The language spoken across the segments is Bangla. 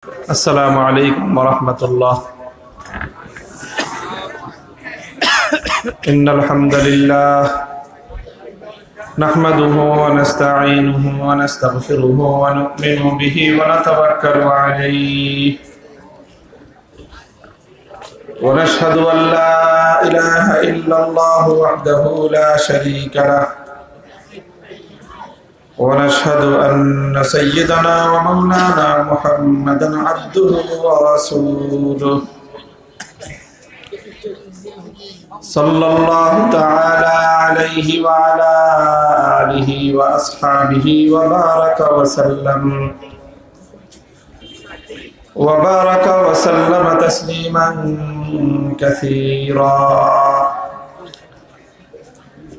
السلام عليكم ورحمة الله. إن الحمد لله نحمده ونستعينه ونستغفره ونؤمن به ونتوكل عليه ونشهد أن لا إله إلا الله وحده لا شريك له ونشهد أن سيدنا ومولانا محمدا عبده ورسوله صلى الله تعالى عليه وعلى آله وأصحابه وبارك وسلم تسليما كثيرا.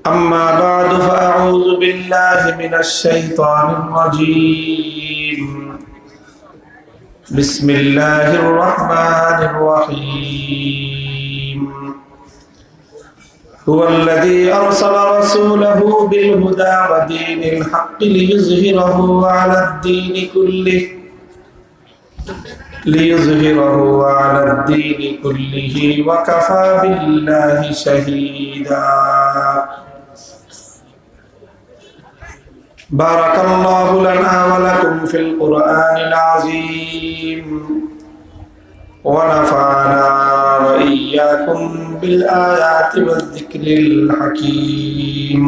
أما بعد فأعوذ بالله من الشيطان الرجيم. بسم الله الرحمن الرحيم. هو الذي أرسل رسوله بالهدى ودين الحق ليظهره على الدين كله وكفى بالله شهيدا. بارك الله لنا ولكم في القرآن العظيم ونفعنا وإياكم بالآيات والذكر الحكيم.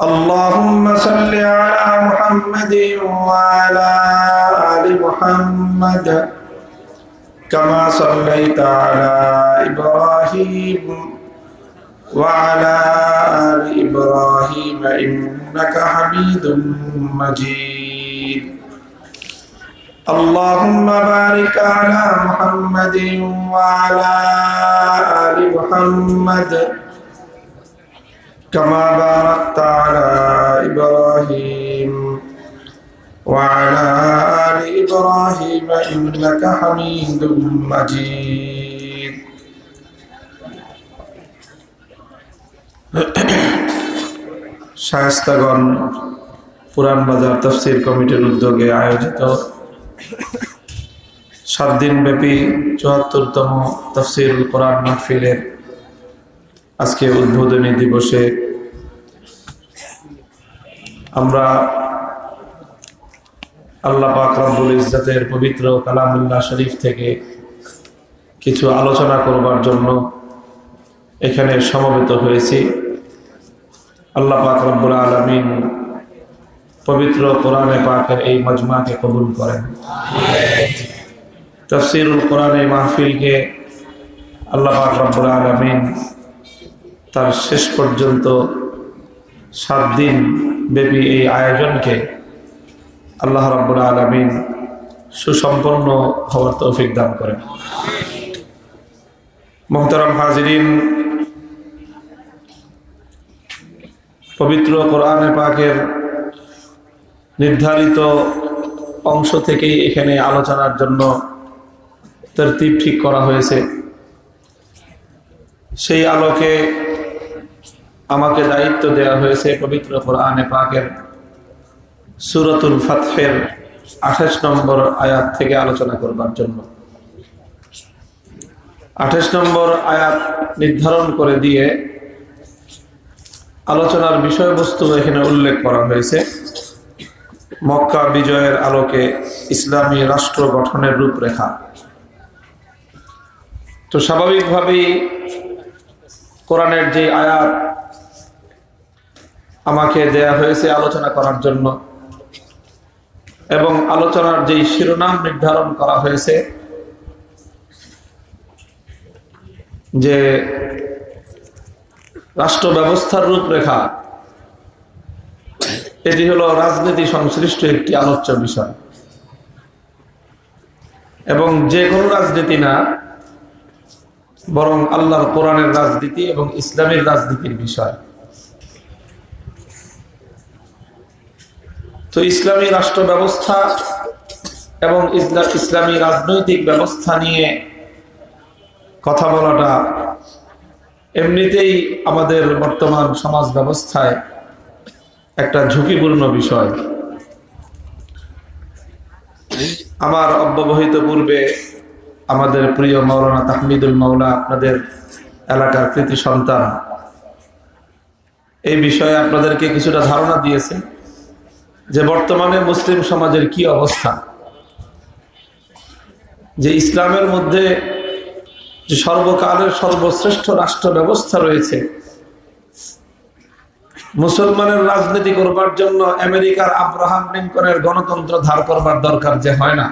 اللهم صل على محمد وعلى آل محمد كما صليت على إبراهيم وعلى آل إبراهيم إنك حميد مجيد. اللهم بارك على محمد وعلى آل محمد كما باركت على إبراهيم وعلى آل إبراهيم إنك حميد مجيد. শায়েস্তাগণ পুরান বাজার তাফসীর কমিটির উদ্যোগে আয়োজিত 7 দিন ব্যাপী ৭৪তম তাফসীরুল কোরআন মাহফিলের আজকে উদ্বোধনী দিবসে আমরা আল্লাহ পাক রব্বুল ইজ্জতের পবিত্র কালামুল্লাহ শরীফ থেকে কিছু আলোচনা করবার জন্য এখানে সমবেত হয়েছি। আল্লাহ পাক রব্বুল আলামিন পবিত্র কোরআনে পাকের এই মজমাকে কবুল করেন। তাফসীরুল কোরআনের মাহফিলকে আল্লাহ পাক রব্বুল আলামিন তার শেষ পর্যন্ত 7 দিন ব্যাপী এই আয়োজনকে আল্লাহ রাব্বুল আলামিন সুসম্পন্ন হওয়ার তৌফিক দান করেন। মুহতারাম হাজিরিন, পবিত্র কোরআনে পাকের নির্ধারিত অংশ থেকেই এখানে আলোচনার জন্য তরতিব ঠিক করা হয়েছে। সেই আলোকে আমাকে দায়িত্ব দেওয়া হয়েছে পবিত্র কোরআনে পাকের সূরাতুল ফাতহের 28 নম্বর আয়াত থেকে আলোচনা করবার জন্য। 28 নম্বর আয়াত নির্ধারণ করে দিয়ে আলোচনার বিষয়বস্তু এখানে উল্লেখ করা হয়েছে। মক্কা বিজয়ের আলোকে ইসলামী রাষ্ট্র গঠনের রূপরেখা। তো স্বাভাবিকভাবেই কোরআনের যে আয়াত আমাকে দেয়া হয়েছে আলোচনা করার জন্য এবং আলোচনার যে শিরোনাম নির্ধারণ করা হয়েছে যে রাষ্ট্র ব্যবস্থার রূপরেখা, এটি হলো রাজনীতি সংশ্লিষ্ট একটি আলোচ্য বিষয় এবং যে কোনো রাজনীতি না, বরং আল্লাহর কোরআনের রাজনীতি এবং ইসলামের রাজনীতির বিষয়। তো ইসলামী রাষ্ট্র ব্যবস্থা এবং ইসলামী রাজনৈতিক ব্যবস্থা নিয়ে কথা বলাটা এমনিতেই আমাদের বর্তমান সমাজ ব্যবস্থায় একটা ঝুঁকিপূর্ণ বিষয়। আমার অব্যবহিত পূর্বে আমাদের প্রিয় মাওলানা তাহমিদুল মাওলা আপনাদের এলাকার কৃতি সন্তান এই বিষয়ে আপনাদেরকে কিছুটা ধারণা দিয়েছে যে বর্তমানে মুসলিম সমাজের কি অবস্থা, যে ইসলামের মধ্যে যে সর্বকালের সর্বশ্রেষ্ঠ রাষ্ট্র ব্যবস্থা রয়েছে, মুসলমানের রাজনীতি করবার জন্য আমেরিকার আব্রাহাম লিঙ্কনের গণতন্ত্র ধার করবার দরকার যে হয় না।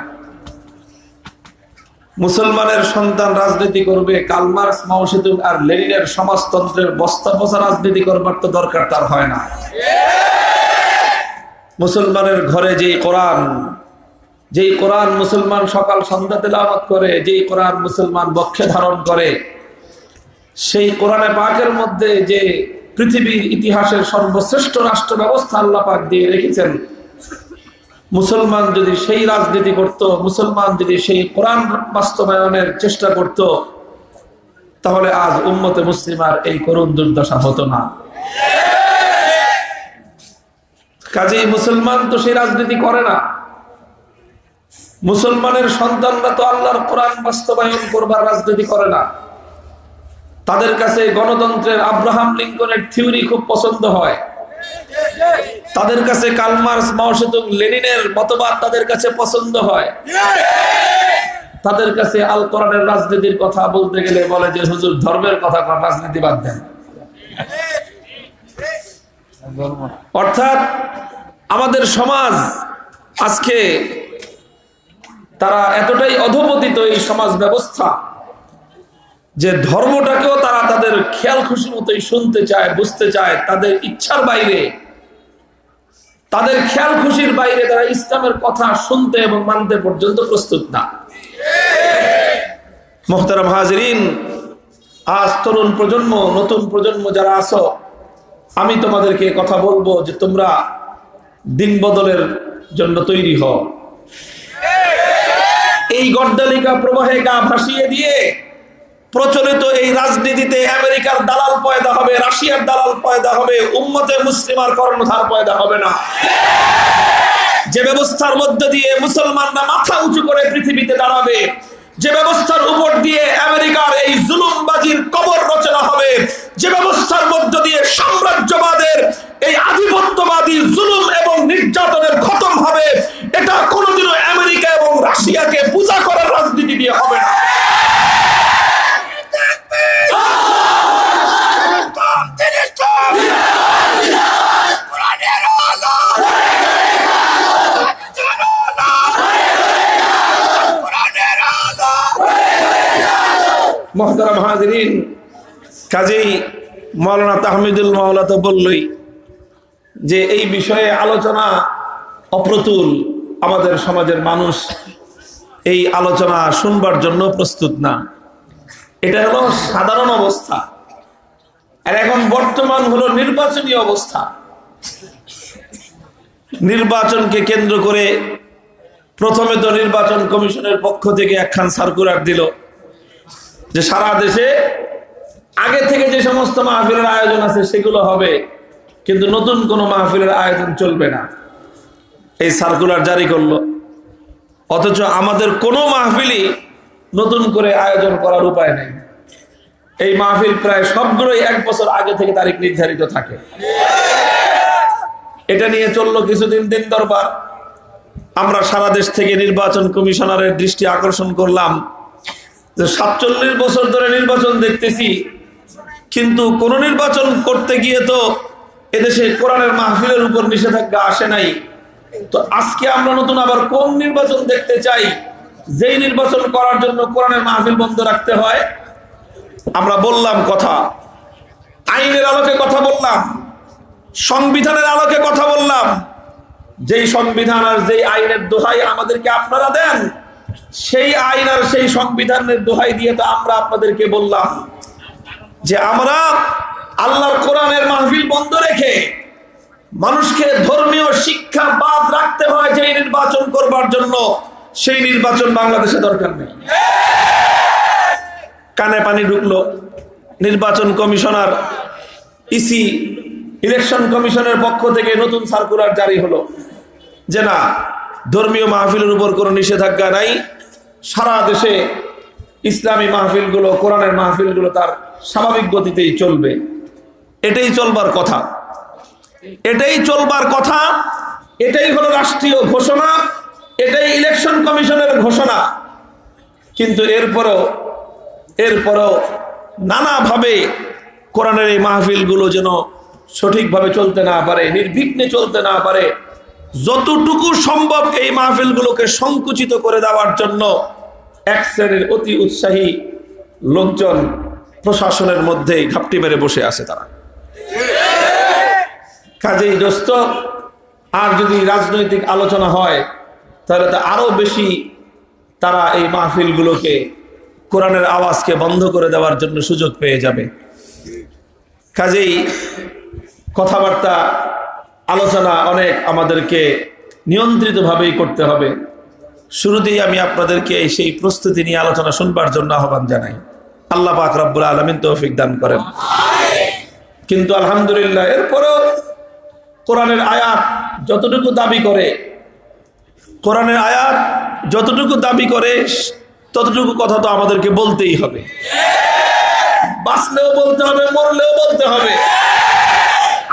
মুসলমানের সন্তান রাজনীতি করবে কার্ল মার্কস, মাও সেতুং আর লেনিনের সমাজতন্ত্রের বস্তা পচা রাজনীতি করবার তো দরকার তার হয় না। মুসলমানের ঘরে যেই কোরআন মুসলমান সকাল সন্ধ্যা তেলাওয়াত করে, যেই কোরআন মুসলমান বক্ষে ধারণ করে, সেই কোরআনে পাকের মধ্যে যে পৃথিবীর ইতিহাসের সর্বশ্রেষ্ঠ রাষ্ট্র ব্যবস্থা আল্লাহ পাক দিয়ে রেখেছেন, মুসলমান যদি সেই রাজনীতি করত, মুসলমান যদি সেই কোরআন বাস্তবায়নের চেষ্টা করত, তাহলে আজ উম্মতে মুসলিমার এই করুণ দুর্দশা হতো না। কাজেই মুসলমান তো সেই রাজনীতি করে না। মুসলমানের সন্তানরা তো আল্লাহর কোরআন বাস্তবায়ন করবার রাজনীতি করে না। তাদের কাছে গণতন্ত্রের আব্রাহাম লিঙ্কনের থিওরি খুব পছন্দ হয়, তাদের কাছে কার্ল মার্কস, মাও সেতুং, লেনিনের মতবাদ তাদের কাছে পছন্দ হয়। তাদের কাছে আল কোরআনের রাজনীতির কথা বলতে গেলে বলে যে হুজুর ধর্মের কথা কোন, রাজনীতি বাদ দেন। অর্থাৎ আমাদের সমাজ আজকে তারা এতটাই অধঃপতিত, এই সমাজ ব্যবস্থা, যে ধর্মটাকেও তারা তাদের খেয়াল খুশি মতোই শুনতে চায়, বুঝতে চায়, তাদের ইচ্ছার বাইরে, তাদের খেয়াল খুশির বাইরে তারা ইসলামের কথা শুনতে এবং মানতে পর্যন্ত প্রস্তুত না। মুহতারাম হাজিরিন, আজ তরুণ প্রজন্ম, নতুন প্রজন্ম যারা আছো, আমি তোমাদেরকে কথা বলবো যে তোমরা দিন বদলের জন্য তৈরি হও। এই গড্ডালিকা প্রবাহে গা ভাসিয়ে দিয়ে প্রচলিত এই রাজনীতিতে আমেরিকার দালাল পয়দা হবে, রাশিয়ার দালাল পয়দা হবে, উম্মতে মুসলিমার কর্ণধার পয়দা হবে না। যে ব্যবস্থার মধ্য দিয়ে মুসলমানরা মাথা উঁচু করে পৃথিবীতে দাঁড়াবে, যে ব্যবস্থার উপর দিয়ে আমেরিকার এই জুলুমবাজির কবর রচনা হবে, যে ব্যবস্থার মধ্য দিয়ে সাম্রাজ্যবাদের এই আধিপত্যবাদী জুলুম এবং নির্যাতনের খতম হবে, এটা কোনোদিনও আমেরিকা এবং রাশিয়াকে পূজা করার রাজনীতি দিয়ে হবে না। মুহতারাম হাজিরিন, কাজেই মাওলানা তাহমিদুল মাওলা তো বললই যে এই বিষয়ে আলোচনা অপ্রতুল। আমাদের সমাজের মানুষ এই আলোচনা শুনবার জন্য প্রস্তুত না। এটা হলো সাধারণ অবস্থা। আর এখন বর্তমান হলো নির্বাচনী অবস্থা। নির্বাচনকে কেন্দ্র করে প্রথমে তো নির্বাচন কমিশনের পক্ষ থেকে একখান সার্কুলার দিল যে সারা দেশে আগে থেকে যে সমস্ত মাহফিলের আয়োজন আছে সেগুলো হবে, কিন্তু নতুন কোনো মাহফিলের আয়োজন চলবে না। এই সার্কুলার জারি করলো। অথচ আমাদের কোনো মাহফিলই নতুন করে আয়োজন করার উপায় নেই। এই মাহফিল প্রায় সবগুলোই 1 বছর আগে থেকে তারিখ নির্ধারিত থাকে। এটা নিয়ে চললো কিছুদিন দিন দরবার। আমরা সারা দেশ থেকে নির্বাচন কমিশনারের দৃষ্টি আকর্ষণ করলাম যে 47 বছর ধরে নির্বাচন দেখতেছি, কিন্তু কোন নির্বাচন করতে গিয়ে তো এদেশে কোরআনের মাহফিলের উপর নিষেধাজ্ঞা আসে নাই। তো আজকে আমরা নতুন আবার কোন নির্বাচন দেখতে চাই, যেই নির্বাচন করার জন্য কোরআনের মাহফিল বন্ধ রাখতে হয়? আমরা বললাম কথা, আইনের আলোকে কথা বললাম, সংবিধানের আলোকে কথা বললাম। যেই সংবিধান আর যেই আইনের দোহাই আমাদেরকে আপনারা দেন, সেই আইন আর সেই সংবিধানের দোহাই দিয়ে তো আমরা আপনাদেরকে বললাম যে আমরা আল্লাহর কোরআনের মাহফিল বন্ধ রেখে মানুষকে ধর্মীয় শিক্ষা বাদ রাখতে হয় যে নির্বাচন করবার জন্য, সেই নির্বাচন বাংলাদেশে দরকার নেই। কানে পানি ঢুকলো। নির্বাচন কমিশনার, ইসি, ইলেকশন কমিশনের পক্ষ থেকে নতুন সার্কুলার জারি হলো যে না, ধর্মীয় মাহফিলের উপর কোনো নিষেধাজ্ঞা নাই। সারা দেশে ইসলামী মাহফিলগুলো, কোরআনের মাহফিলগুলো তার স্বাভাবিক গতিতেই চলবে। এটাই চলবার কথা, এটাই চলবার কথা, এটাই হলো রাষ্ট্রীয় ঘোষণা, এটাই ইলেকশন কমিশনের ঘোষণা। কিন্তু এরপরও নানাভাবে কোরআনের এই মাহফিলগুলো যেন সঠিকভাবে চলতে না পারে, নির্বিঘ্নে চলতে না পারে, যতটুকু সম্ভব এই মাহফিলগুলোকে সংকুচিত করে দেওয়ার জন্য এক শ্রেণীর অতি উৎসাহী লোকজন প্রশাসনের মধ্যেই ঘাপটি মেরে বসে আছে তারা। কাজেই দোস্ত, আর যদি রাজনৈতিক আলোচনা হয় তাহলে তো আরো বেশি তারা এই মাহফিলগুলোকে, কোরআনের আওয়াজকে বন্ধ করে দেওয়ার জন্য সুযোগ পেয়ে যাবে। কাজেই কথাবার্তা, আলোচনা অনেক আমাদেরকে নিয়ন্ত্রিতভাবেই করতে হবে। শুরুতেই আমি আপনাদেরকে সেই প্রস্তুতি নিয়ে আলোচনা শুনবার জন্য আহ্বান জানাই। আল্লাহ পাক রব্বুল আলামিন তৌফিক দান করেন। কিন্তু আলহামদুলিল্লাহ, এরপরেও কোরআনের আয়াত যতটুকু দাবি করে, কোরআনের আয়াত যতটুকু দাবি করে ততটুকু কথা তো আমাদেরকে বলতেই হবে। বাঁচলেও বলতে হবে, মরলেও বলতে হবে।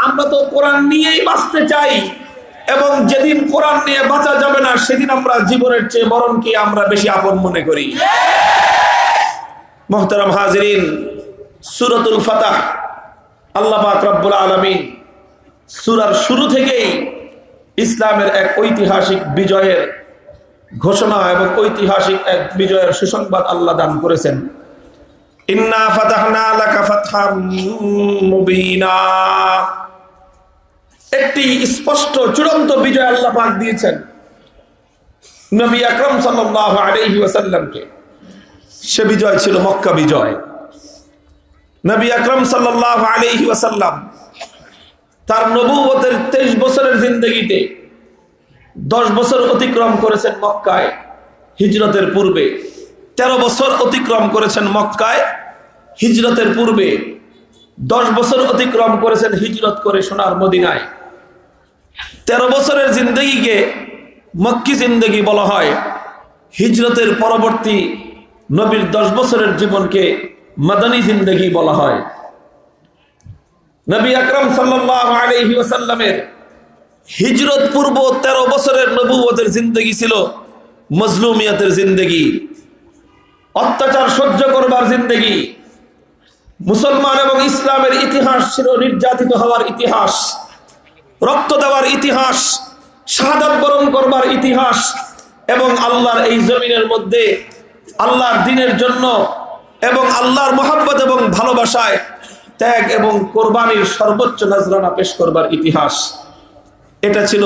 আমরা তো কোরআন নিয়েই বাঁচতে চাই, এবং যেদিন কোরআন নিয়ে বাঁচা যাবে না সেদিন আমরা জীবনের চেয়ে মরণকে আমরা বেশি আপন মনে করি। মুহতারাম হাজিরিন, সূরাতুল ফাতহ, আল্লাহ পাক রব্বুল আলামিন সূরার শুরু থেকেই ইসলামের এক ঐতিহাসিক বিজয়ের ঘোষণা এবং ঐতিহাসিক এক বিজয়ের সুসংবাদ আল্লাহ দান করেছেন। ইন্না ফাতাহনা লাকা ফাতহাম মুবিনা, একটি স্পষ্ট চূড়ান্ত বিজয় আল্লাহ পাক দিয়েছেন নবী আকরাম সাল্লাল্লাহু আলাইহি ওয়াসাল্লামকে। সে বিজয় ছিল মক্কা বিজয়। নবী আকরাম সাল্লাল্লাহু আলাইহি ওয়াসাল্লাম তার নবুয়তের 23 বছরের জিন্দেগিতে 10 বছর অতিক্রম করেছেন মক্কায় হিজরতের পূর্বে, 13 বছর অতিক্রম করেছেন মক্কায় হিজরতের পূর্বে, 10 বছর অতিক্রম করেছেন হিজরত করে সোনার মদিনায়। 13 বছরের জিন্দেগিকে মক্কি জিন্দেগি বলা হয়। হিজরতের পরবর্তী নবীর 10 বছরের জীবনকে মাদানী জিন্দেগি বলা হয়। নবী আকরাম সাল্লাল্লাহু আলাইহি ওয়াসাল্লামের হিজরত পূর্ব 13 বছরের নবুয়তের জিন্দেগি ছিল মজলুমিয়তের জিন্দেগি, অত্যাচার সহ্য করবার জিন্দেগি। মুসলমান এবং ইসলামের ইতিহাস ছিল নির্যাতিত হওয়ার ইতিহাস, রক্ত দেওয়ার ইতিহাস, শাহাদাত বরণ করবার ইতিহাস, এবং আল্লাহর এই জমিনের মধ্যে আল্লাহর দ্বীনের জন্য এবং আল্লাহর মহব্বত এবং ভালোবাসায় ত্যাগ এবং কোরবানির সর্বোচ্চ নজরানা পেশ করবার ইতিহাস। এটা ছিল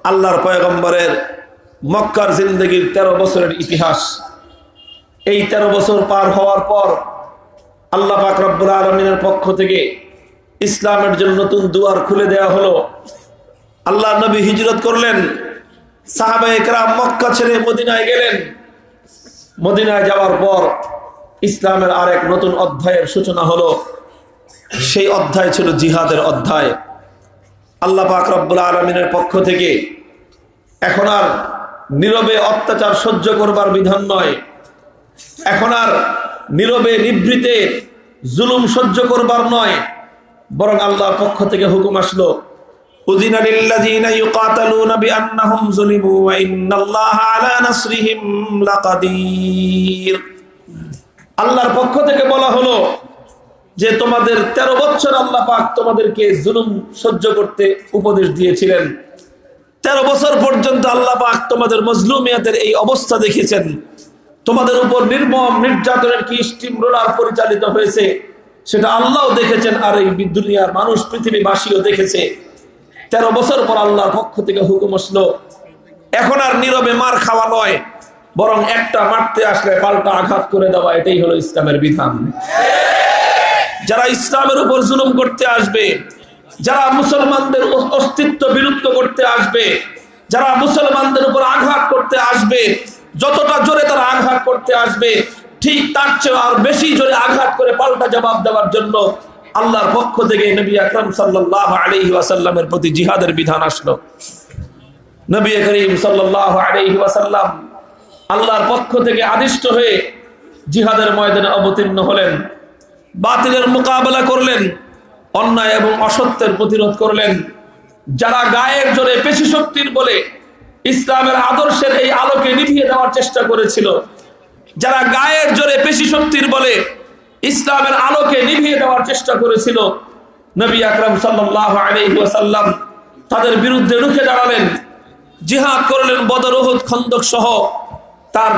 আল্লাহর পয়গম্বরের মক্কার জিন্দেগির 13 বছরের ইতিহাস। এই 13 বছর পার হওয়ার পর আল্লাহ পাক রব্বুল আলামিনের পক্ষ থেকে ইসলামের জন্য নতুন দুয়ার খুলে দেওয়া হলো। আল্লাহ নবী হিজরত করলেন, সাহাবায়ে কেরাম মক্কা ছেড়ে মদিনায় গেলেন। মদিনায় যাওয়ার পর ইসলামের আরেক নতুন অধ্যায়ের সূচনা হলো। সেই অধ্যায় ছিল জিহাদের অধ্যায়। আল্লাহ পাক রব্বুল আলামিনের পক্ষ থেকে এখন আর নীরবে অত্যাচার সহ্য করবার বিধান নয়, এখন আর নীরবে নিভৃতে জুলুম সহ্য করবার নয়, বরং আল্লাহর পক্ষ থেকে হুকুম আসলো, উযিনা লিল্লাযীনা ইউকাতালুনা বিআন্নাহুম যুলিমু ওয়া ইন্নাল্লাহা আলা নাসরিহিম লাকাদির। আল্লাহর পক্ষ থেকে বলা হলো যে তোমাদের 13 বছর আল্লাহ পাক তোমাদেরকে জুলুম সহ্য করতে উপদেশ দিয়েছিলেন। 13 বছর পর্যন্ত আল্লাহ পাক তোমাদের মজলুমিয়াতের এই অবস্থা দেখেছেন, তোমাদের উপর নির্মম নির্যাতনের কি স্টিম রোলার পরিচালিত হয়েছে সেটা আল্লাহও দেখেছেন, আর এই দুনিয়ার মানুষ পৃথিবীবাসীও দেখেছে। 13 বছর পর আল্লাহর পক্ষ থেকে হুকুম আসলো, এখন আর নীরবে মার খাওয়া নয়, বরং একটা মারতে আসলে পাল্টা আঘাত করে দেওয়া। এটাই হলো ইসলামের বিধান। যারা ইসলামের উপর জুলুম করতে আসবে, যারা মুসলমানদের অস্তিত্ব বিলুপ্ত করতে আসবে, যারা মুসলমানদের উপর আঘাত করতে আসবে, যতটা জোরে তারা আঘাত করতে আসবে ঠিক তার চেয়ে আর বেশি জোরে আঘাত করে পাল্টা জবাব দেওয়ার জন্য আল্লাহর পক্ষ থেকে নবী আকরাম সাল্লাল্লাহু আলাইহি ওয়াসাল্লামের প্রতি জিহাদের বিধান আসলো। নবী করিম সাল্লাল্লাহু আলাইহি ওয়াসাল্লাম আল্লাহর পক্ষ থেকে আদিষ্ট হয়ে জিহাদের ময়দানে অবতীর্ণ হলেন, বাতিলের মোকাবেলা করলেন, অন্যায় এবং অসত্যের প্রতিরোধ করলেন। যারা গায়ের জোরে পেশি শক্তির বলে ইসলামের আদর্শের এই আলোকে নিভিয়ে দেওয়ার চেষ্টা করেছিল, যারা গায়ের জোরে পেশি শক্তির বলে ইসলামের আলোকে নিভিয়ে দেওয়ার চেষ্টা করেছিল, নবী আকরাম সাল্লাল্লাহু আলাইহি ওয়াসাল্লাম তাদের বিরুদ্ধে রুখে দাঁড়ালেন, জিহাদ করলেন। বদর, উহুদ, খন্দক সহ তার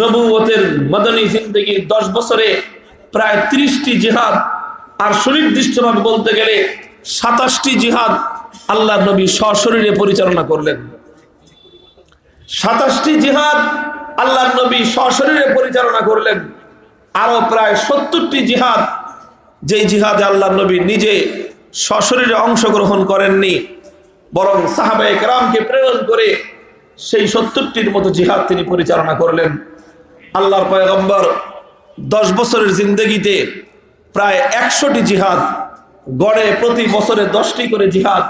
নবুয়তের মদনী জিন্দেগির 10 বছরে প্রায় 30টি জিহাদ, আর সুনির্দিষ্টভাবে বলতে গেলে 27টি জিহাদ আল্লাহর নবী সশরীরে পরিচালনা করলেন। 27টি জিহাদ আল্লাহর নবী সশরীরে পরিচালনা করলেন। আরো প্রায় 70টি জিহাদ, যেই জিহাদে আল্লাহর নবী নিজে সশরীরে অংশগ্রহণ করেননি, বরং সাহাবায়ে কেরামকে প্রেরণ করে সেই 70টির মতো জিহাদ তিনি পরিচালনা করলেন। আল্লাহর পয়গম্বর 10 বছরের জিন্দেগিতে প্রায় 100টি জিহাদ, গড়ে প্রতি বছরে 10টি করে জিহাদ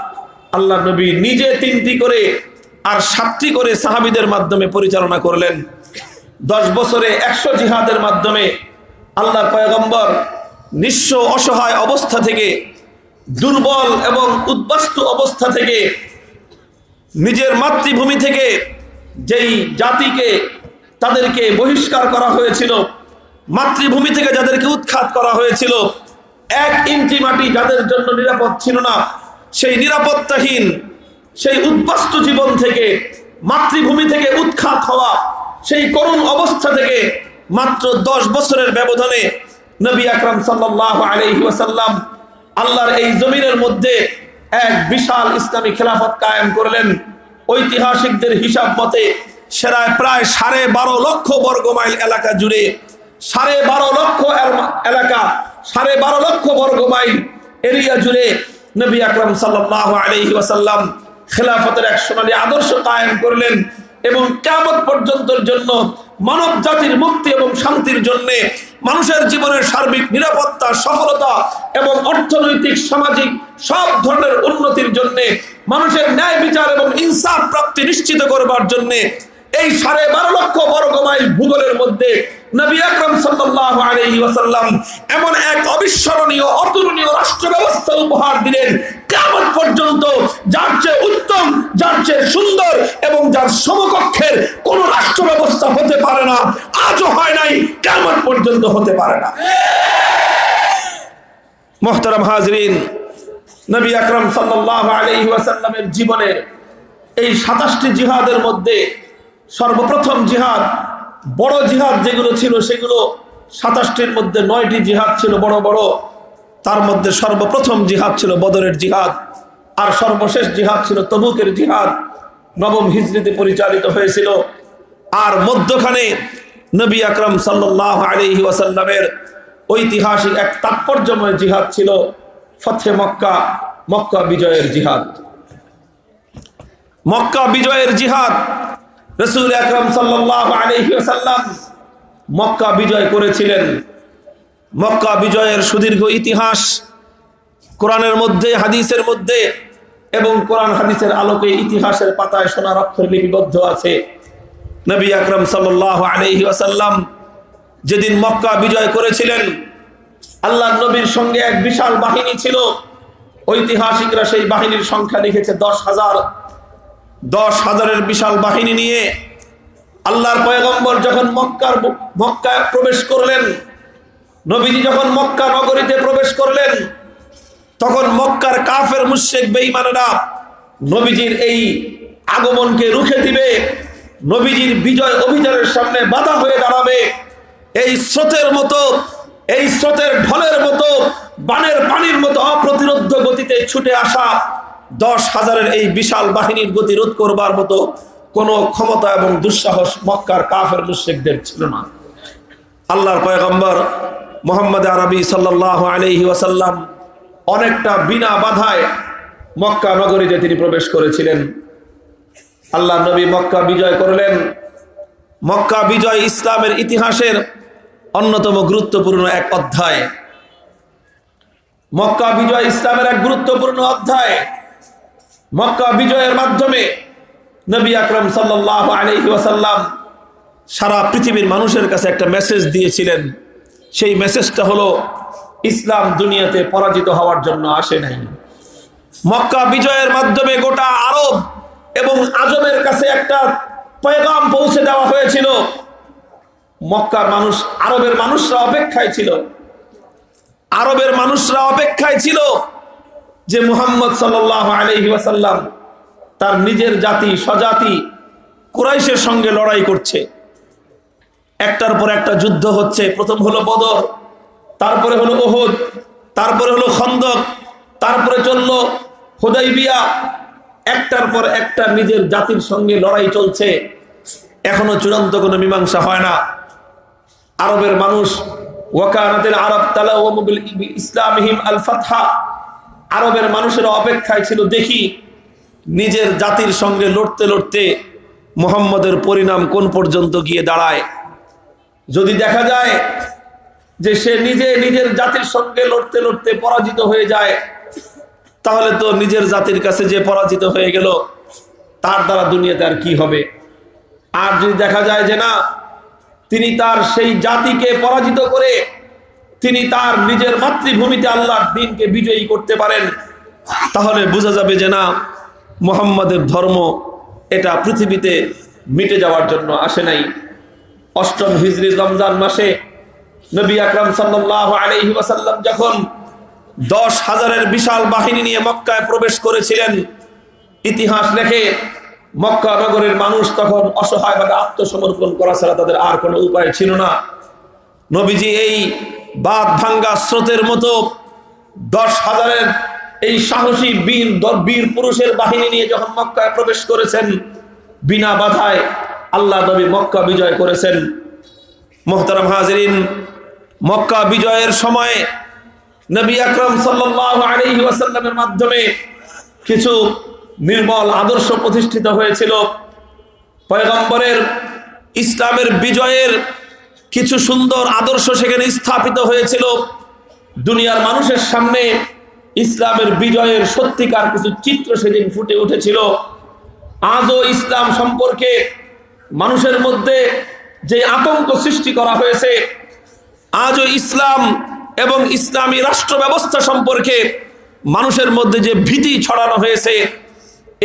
আল্লাহর নবী নিজে 3টি করে আর 7টি করে সাহাবীদের মাধ্যমে পরিচালনা করলেন। 10 বছরে 100 জিহাদের মাধ্যমে আল্লাহর পয়গম্বর নিঃস্ব অসহায় অবস্থা থেকে, দুর্বল এবং উদ্বাস্তু অবস্থা থেকে, নিজের মাতৃভূমি থেকে যেই জাতিকে তাদেরকে বহিষ্কার করা হয়েছিল, মাতৃভূমি থেকে যাদেরকে উৎখাত করা হয়েছিল, 1 ইঞ্চি মাটি যাদের জন্য নিরাপদ ছিল না, সেই নিরাপত্তাহীন, সেই উদ্বাস্তু জীবন থেকে, মাতৃভূমি থেকে উৎখাত হওয়া সেই করুণ অবস্থা থেকে মাত্র 10 বছরের ব্যবধানে নবী আকরাম সাল্লাল্লাহু আলাইহি ওয়াসাল্লাম আল্লাহর এই জমিনের মধ্যে এক বিশাল ইসলামী খেলাফত কায়েম করলেন। ঐতিহাসিকদের হিসাব মতে সেরায় প্রায় 12.5 লক্ষ বর্গ মাইল এলাকা জুড়ে, 12.5 লক্ষ এলাকা, 12.5 লক্ষ বর্গ মাইল এরিয়া জুড়ে নবী আকরাম সাল্লাল্লাহু আলাইহি ওয়াসাল্লাম খেলাফতের এক সোনালী আদর্শ কায়েম করলেন এবং কিয়ামত পর্যন্তের জন্য মানব জাতির মুক্তি এবং শান্তির জন্য, মানুষের জীবনের সার্বিক নিরাপত্তা, সফলতা এবং অর্থনৈতিক, সামাজিক সব ধরনের উন্নতির জন্য, মানুষের ন্যায় বিচার এবং ইনসাফ প্রাপ্তি নিশ্চিত করবার জন্য এই 12.5 লক্ষ বর্গ মাইল ভূগোলের মধ্যে নবী আকরাম সাল্লাল্লাহু আলাইহি ওয়াসাল্লাম এমন এক অবিস্মরণীয়, অতুলনীয় রাষ্ট্র ব্যবস্থা উপহার দিলেন, কিয়ামত পর্যন্ত যার চেয়ে উত্তম, যার চেয়ে সুন্দর এবং যার সমকক্ষের কোন রাষ্ট্র ব্যবস্থা হতে পারে না, আজও হয় নাই, কিয়ামত পর্যন্ত হতে পারে না। মুহতারাম হাজরিন, নবী আকরাম সাল্লাল্লাহু আলাইহি ওয়াসাল্লামের জীবনের এই 27টি জিহাদের মধ্যে সর্বপ্রথম জিহাদ, বড় জিহাদ যেগুলো ছিল সেগুলো 27টির মধ্যে 9টি জিহাদ ছিল বড় বড়। তার মধ্যে সর্বপ্রথম জিহাদ ছিল বদরের জিহাদ, আর সর্বশেষ জিহাদ ছিল তবুকের জিহাদ, 9ম হিজরিতে পরিচালিত হয়েছিল। আর মধ্যখানে নবী আকরাম সাল্লাল্লাহু আলাইহি ওয়াসাল্লামের ঐতিহাসিক এক তাৎপর্যময় জিহাদ ছিল ফতহে মক্কা, মক্কা বিজয়ের জিহাদ। মক্কা বিজয়ের জিহাদ, রাসূল আকরাম সাল্লাল্লাহু আলাইহি ওয়াসাল্লাম মক্কা বিজয় করেছিলেন। মক্কা বিজয়ের সুদীর্ঘ ইতিহাস কোরআনের মধ্যে, হাদিসের মধ্যে এবং কোরআন হাদিসের আলোকে ইতিহাসের পাতায় সোনার অক্ষরে লিপিবদ্ধ আছে। নবী আকরাম সাল্লাল্লাহু আলাইহি ওয়াসাল্লাম যেদিন মক্কা বিজয় করেছিলেন, আল্লাহর নবীর সঙ্গে এক বিশাল বাহিনী ছিল। ঐতিহাসিকরা সেই বাহিনীর সংখ্যা লিখেছে 10,000। 10,000-এর বিশাল বাহিনী নিয়ে আল্লাহর পয়গম্বর যখন মক্কায় প্রবেশ করলেন, নবীজি যখন মক্কা নগরীতে প্রবেশ করলেন, তখন মক্কার কাফের মুশরিক বেঈমানেরা নবীজির এই আগমনকে রুখে দিবে, নবীজির বিজয় অভিযানের সামনে বাধা হয়ে দাঁড়াবে। এই স্রোতের মতো, এই স্রোতের ঢলের মতো, বানের পানির মতো অপ্রতিরোধ্য গতিতে ছুটে আসা 10,000-এর এই বিশাল বাহিনীর গতি রোধ করবার মতো কোনো ক্ষমতা এবং দুঃসাহস মক্কার কাফের মুশরিকদের ছিল না। আল্লাহর পয়গম্বর মুহাম্মদ আরবি সাল্লাল্লাহু আলাইহি ওয়াসাল্লাম অনেকটা বিনা বাধায় মক্কা নগরীতে তিনি প্রবেশ করেছিলেন। আল্লাহ নবী মক্কা বিজয় করলেন। মক্কা বিজয় ইসলামের ইতিহাসের অন্যতম গুরুত্বপূর্ণ এক অধ্যায়। মক্কা বিজয় ইসলামের এক গুরুত্বপূর্ণ অধ্যায়। মক্কা বিজয়ের মাধ্যমে নবী আকরাম সাল্লাল্লাহু আলাইহি ওয়াসাল্লাম সারা পৃথিবীর মানুষের কাছে একটা মেসেজ দিয়েছিলেন। সেই মেসেজটা হলো ইসলাম দুনিয়াতে পরাজিত হওয়ার জন্য আসে নাই। মক্কা বিজয়ের মাধ্যমে গোটা আরব এবং আজমের কাছে একটা পয়গাম পৌঁছে দেওয়া হয়েছিল। মক্কার মানুষ, আরবের মানুষরা অপেক্ষায় ছিল, আরবের মানুষরা অপেক্ষায় ছিল যে মুহাম্মদ সাল্লাল্লাহু আলাইহি ওয়াসাল্লাম তার নিজের জাতি স্বজাতি কুরাইশের সঙ্গে লড়াই করছে। একটার পর একটা যুদ্ধ হচ্ছে। প্রথম হলো বদর, তারপরে হলো উহুদ, তারপরে হলো খন্দক, তারপরে চললো হুদাইবিয়া। একটার পর একটা নিজের জাতির সঙ্গে লড়াই চলছে, এখনো চূড়ান্ত কোনো মীমাংসা হয় না। আরবের মানুষ, ওয়াকানাতিল আরব তালাওয়ামু বিল ইসলামিহিম আল ফাতহা, আরবের মানুষের অপেক্ষায় ছিল দেখি নিজের জাতির সঙ্গে লড়তে লড়তে মুহাম্মদের পরিণাম কোন পর্যন্ত গিয়ে দাঁড়ায়। যদি দেখা যায় যে সে নিজে নিজের জাতির সঙ্গে লড়তে লড়তে পরাজিত হয়ে যায়, তাহলে তো নিজের জাতির কাছে যে পরাজিত হয়ে গেল তার দ্বারা দুনিয়াতে আর কি হবে। আর যদি দেখা যায় যে না, তিনি তার সেই জাতিকে পরাজিত করে তিনি তার নিজের মাতৃভূমিতে আল্লাহর দ্বীনকে বিজয়ী করতে পারেন, তাহলে বোঝা যাবে যে না, মুহাম্মাদের ধর্ম এটা পৃথিবীতে মিটে যাওয়ার জন্য আসে নাই। অষ্টম হিজরির রমজান মাসে নবী আকরাম সাল্লাল্লাহু আলাইহি ওয়াসাল্লাম যখন 10,000-এর বিশাল বাহিনী নিয়ে মক্কায় প্রবেশ করেছিলেন, ইতিহাস লেখে মক্কা নগরের মানুষ তখন অসহায়ভাবে আত্মসমর্পণ করা ছাড়া তাদের আর কোনো উপায় ছিল না। নবীজি এই বাঁধ ভাঙ্গা স্রোতের মতো 10,000-এর এই সাহসী বীর পুরুষের বাহিনী নিয়ে যখন মক্কায় প্রবেশ করেছেন, বিনা বাধায় আল্লাহ নবী মক্কা বিজয় করেছেন। মুহতারাম হাজিরিন, মক্কা বিজয়ের সময় নবী আকরাম সাল্লাল্লাহু আলাইহি ওয়াসাল্লামের মাধ্যমে কিছু নির্মল আদর্শ প্রতিষ্ঠিত হয়েছিল। পয়গম্বরের ইসলামের বিজয়ের কিছু সুন্দর আদর্শ সেখানে স্থাপিত হয়েছিল। দুনিয়ার মানুষের সামনে ইসলামের বিজয়ের সত্যিকার কিছু চিত্র সেদিন ফুটে উঠেছিল। আজও ইসলাম সম্পর্কে মানুষের মধ্যে যে আতঙ্ক সৃষ্টি করা হয়েছে, আজও ইসলাম এবং ইসলামী রাষ্ট্র ব্যবস্থা সম্পর্কে মানুষের মধ্যে যে ভীতি ছড়ানো হয়েছে,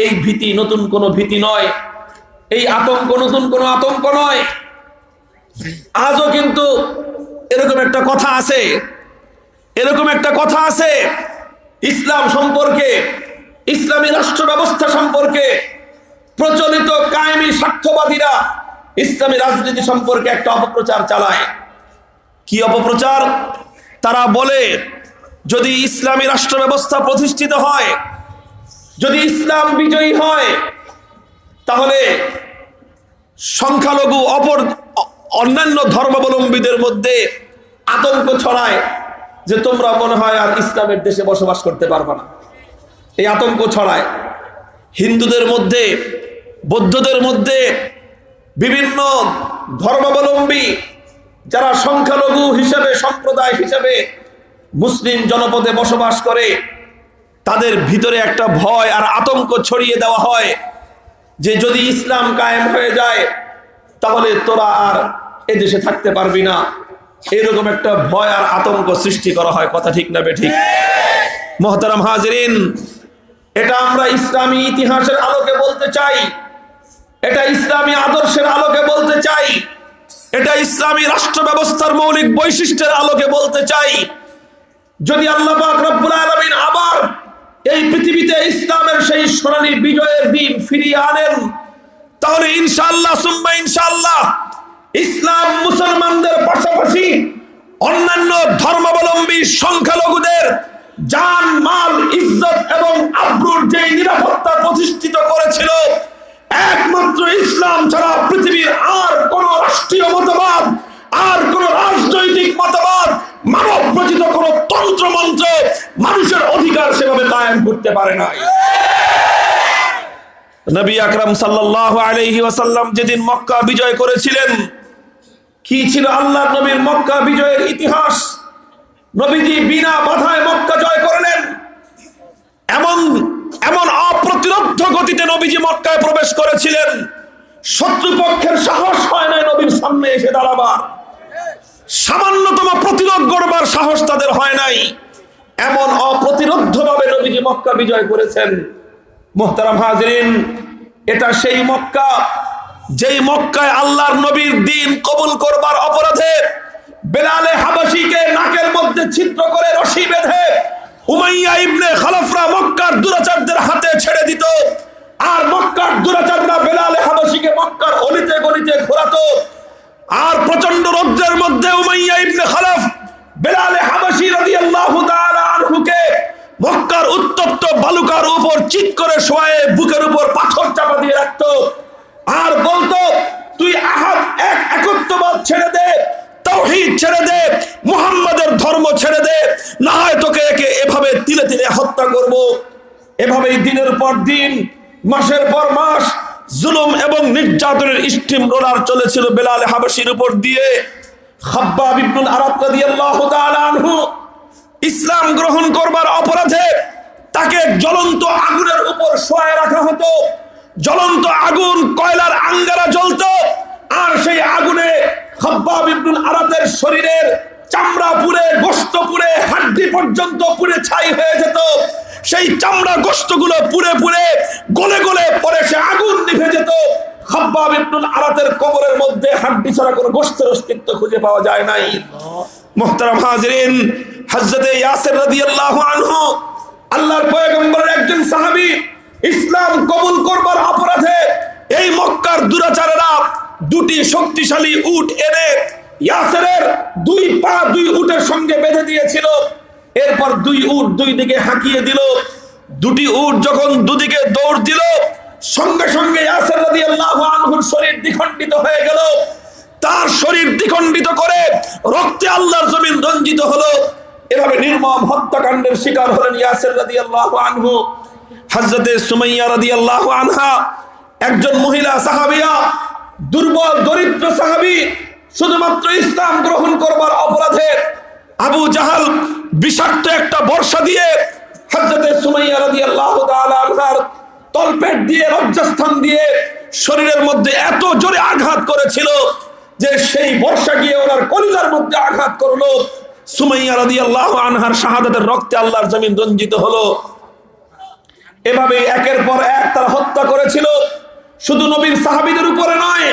এই ভীতি নতুন কোনো ভীতি নয়, এই আতঙ্ক নতুন কোনো আতঙ্ক নয়। আজও কিন্তু এরকম একটা কথা আছে, এরকম একটা কথা আছে, ইসলাম সম্পর্কে, ইসলামী রাষ্ট্র ব্যবস্থা সম্পর্কে প্রচলিত কায়েমি স্বার্থবাদীরা ইসলামী রাজনীতি সম্পর্কে একটা অপপ্রচার চালায়। কি অপপ্রচার? তারা বলে যদি ইসলামী রাষ্ট্র ব্যবস্থা প্রতিষ্ঠিত হয়, যদি ইসলাম বিজয়ী হয়, তাহলে সংখ্যালঘু অন্যান্য ধর্মাবলম্বীদের মধ্যে আতঙ্ক ছড়ায় যে তোমরা মনে হয় আর ইসলামের দেশে বসবাস করতে পারবে না। এই আতঙ্ক ছড়ায় হিন্দুদের মধ্যে, বৌদ্ধদের মধ্যে, বিভিন্ন ধর্মাবলম্বী যারা সংখ্যালঘু হিসেবে, সম্প্রদায় হিসেবে মুসলিম জনপদে বসবাস করে, তাদের ভিতরে একটা ভয় আর আতঙ্ক ছড়িয়ে দেওয়া হয় যে যদি ইসলাম কায়েম হয়ে যায় তাহলে তোরা আর এদেশে থাকতে পারবি না। এরকম একটা ভয় আর আতঙ্ক সৃষ্টি করা হয়। কথা ঠিক না বেঠিক? মুহতারাম হাজিরিন, এটা আমরা ইসলামী ইতিহাসের আলোকে বলতে চাই, এটা ইসলামী আদর্শের আলোকে বলতে চাই, এটা ইসলামী রাষ্ট্র ব্যবস্থার মৌলিক বৈশিষ্ট্যের আলোকে বলতে চাই। যদি আল্লাহ পাক রব্বুল আলামিন আবার এই পৃথিবীতে ইসলামের সেই সোনালী বিজয়ের দিন ফিরিয়ে আনেন, তাহলে ইনশাআল্লাহ সুম্মা ইনশাআল্লাহ ইসলাম মুসলমানদের পাশাপাশি অন্যান্য ধর্মাবলম্বী সংখ্যালঘুদের জান, মাল, ইজ্জত এবং আব্রুর যে নিরাপত্তা প্রতিষ্ঠিত করেছিল, একমাত্র ইসলাম ছাড়া পৃথিবীর আর কোন রাষ্ট্রীয় মতবাদ, আর কোন রাজনৈতিক মতবাদ, মানব রচিত কোন তন্ত্রমন্ত্র মানুষের অধিকার সেভাবে কায়েম করতে পারে না। নবী আকরাম সাল্লাল্লাহু আলাইহি ওয়াসাল্লাম যেদিন মক্কা বিজয় করেছিলেন, কি ছিল আল্লাহর নবীর মক্কা বিজয়ের ইতিহাস? নবীজি বিনা বাধায় মক্কা জয় করলেন। এমন এমন অপ্রতিরোধ্য গতিতে নবীজি মক্কায় প্রবেশ করেছিলেন, শত্রুপক্ষের সাহস হয় নাই নবীর সামনে এসে দাঁড়াবার, সামান্যতম প্রতিরোধ করবার সাহস তাদের হয় নাই। এমন অপ্রতিরোধ্যভাবে নবীজি মক্কা বিজয় করেছেন। মুহতারাম হাজিরিন, এটা সেই মক্কা যেই মক্কায় আল্লাহর নবীর দ্বীন কবুল করবার অপরাধে বেলালে হাবশীকে নাকের মধ্যে ছিদ্র করে রশি বেঁধে উমাইয়া ইবনে খালফরা মক্কার দুরাচারদের হাতে ছেড়ে দিত, আর মক্কার দুরাচাররা বেলালে হাবশীকে মক্কার অলিতে গলিতে ঘোরাতো। আর প্রচন্ড রৌদ্রের মধ্যে উমাইয়া ইবনে খালফ বেলালে হাবশী রাদিয়াল্লাহু তাআলা আনহুকে মক্কার উত্তপ্ত বালুকার উপর চিৎ করে শোয়ায়ে বুকের উপর পাথর চাপা দিয়ে রাখতো, আর বলতো, তুই আহাদ এক একত্ববাদ ছেড়ে দে, তাওহীদ ছেড়ে দে, মুহাম্মাদের ধর্ম ছেড়ে দে, না হয় তোকে একে এভাবে তিলে তিলে হত্যা করব। এভাবেই দিনের পর দিন, মাসের পর মাস জুলুম এবং নির্যাতনের স্টিম রোলার চলেছিল বেলাল হাবশীর উপর দিয়ে। খাব্বাব ইবনুল আরাত রাদিয়াল্লাহু তাআলা আনহু ইসলাম গ্রহণ করবার অপরাধে তাকে জ্বলন্ত আগুনের উপর শোয়ায় রাখা হতো। জ্বলন্ত আগুন, কয়লার আঙ্গারা জ্বলতো, আর সেই আগুনে খাব্বাব ইবনুল আরাতের শরীরের চামড়া পুড়ে, গোশত পুড়ে, হাড্ডি পর্যন্ত পুড়ে ছাই হয়ে যেত। সেই চামড়া গোশতগুলো পুড়ে পুড়ে গলে গলে পরে সে আগুন নিভে যেত। খাব্বাব ইবনুল আরাতের কবরের মধ্যে হাড্ডি ছাড়া কোনো গোশতের অস্তিত্ব খুঁজে পাওয়া যায় নাই। মুহতারাম হাজিরিন, হযরতে ইয়াসির রাদিয়াল্লাহু আনহু আল্লাহর পয়গম্বরের একজন সাহাবী, ইসলাম কবুল করবার অপরাধে এই মক্কার দুরাচারেরা দুটি শক্তিশালী উট এনে ইয়াসিরের দুই পা দুই উটের সঙ্গে বেঁধে দিয়েছিল। এরপর দুই উট দুই দিকে হাঁকিয়ে দিল। দুটি উট যখন দুদিকে দৌড় দিল, সঙ্গে সঙ্গে ইয়াসির রাদিয়াল্লাহু আনহুর শরীর দ্বিখণ্ডিত হয়ে গেল। তার শরীর দ্বিখণ্ডিত করে রক্তে আল্লাহর জমিন রঞ্জিত হলো। এভাবে নির্মম হত্যাকাণ্ডের শিকার হলেন ইয়াসির রাদিয়াল্লাহু আনহু। হযরতে সুমাইয়া রাদিয়াল্লাহু আনহা একজন মহিলা সাহাবিয়া, দুর্বল দরিদ্র সাহাবী, শুধুমাত্র ইসলাম গ্রহণ করবার অপরাধে আবু জাহাল বিষাক্ত একটা বর্ষা দিয়ে হযরতে সুমাইয়া রাদিয়াল্লাহু তাআলা আনহার তলপেট দিয়ে, লজ্জাস্থান দিয়ে শরীরের মধ্যে এত জোরে আঘাত করেছিল যে সেই বর্ষা গিয়ে ওনার কলিজার মধ্যে আঘাত করলো। সুমাইয়া রাদিয়াল্লাহু আনহার শাহাদাতের রক্তে আল্লাহর জমিন রঞ্জিত হলো। এভাবে একের পর এক তারা হত্যা করেছিল। শুধু নবীর সাহাবীদের উপরে নয়,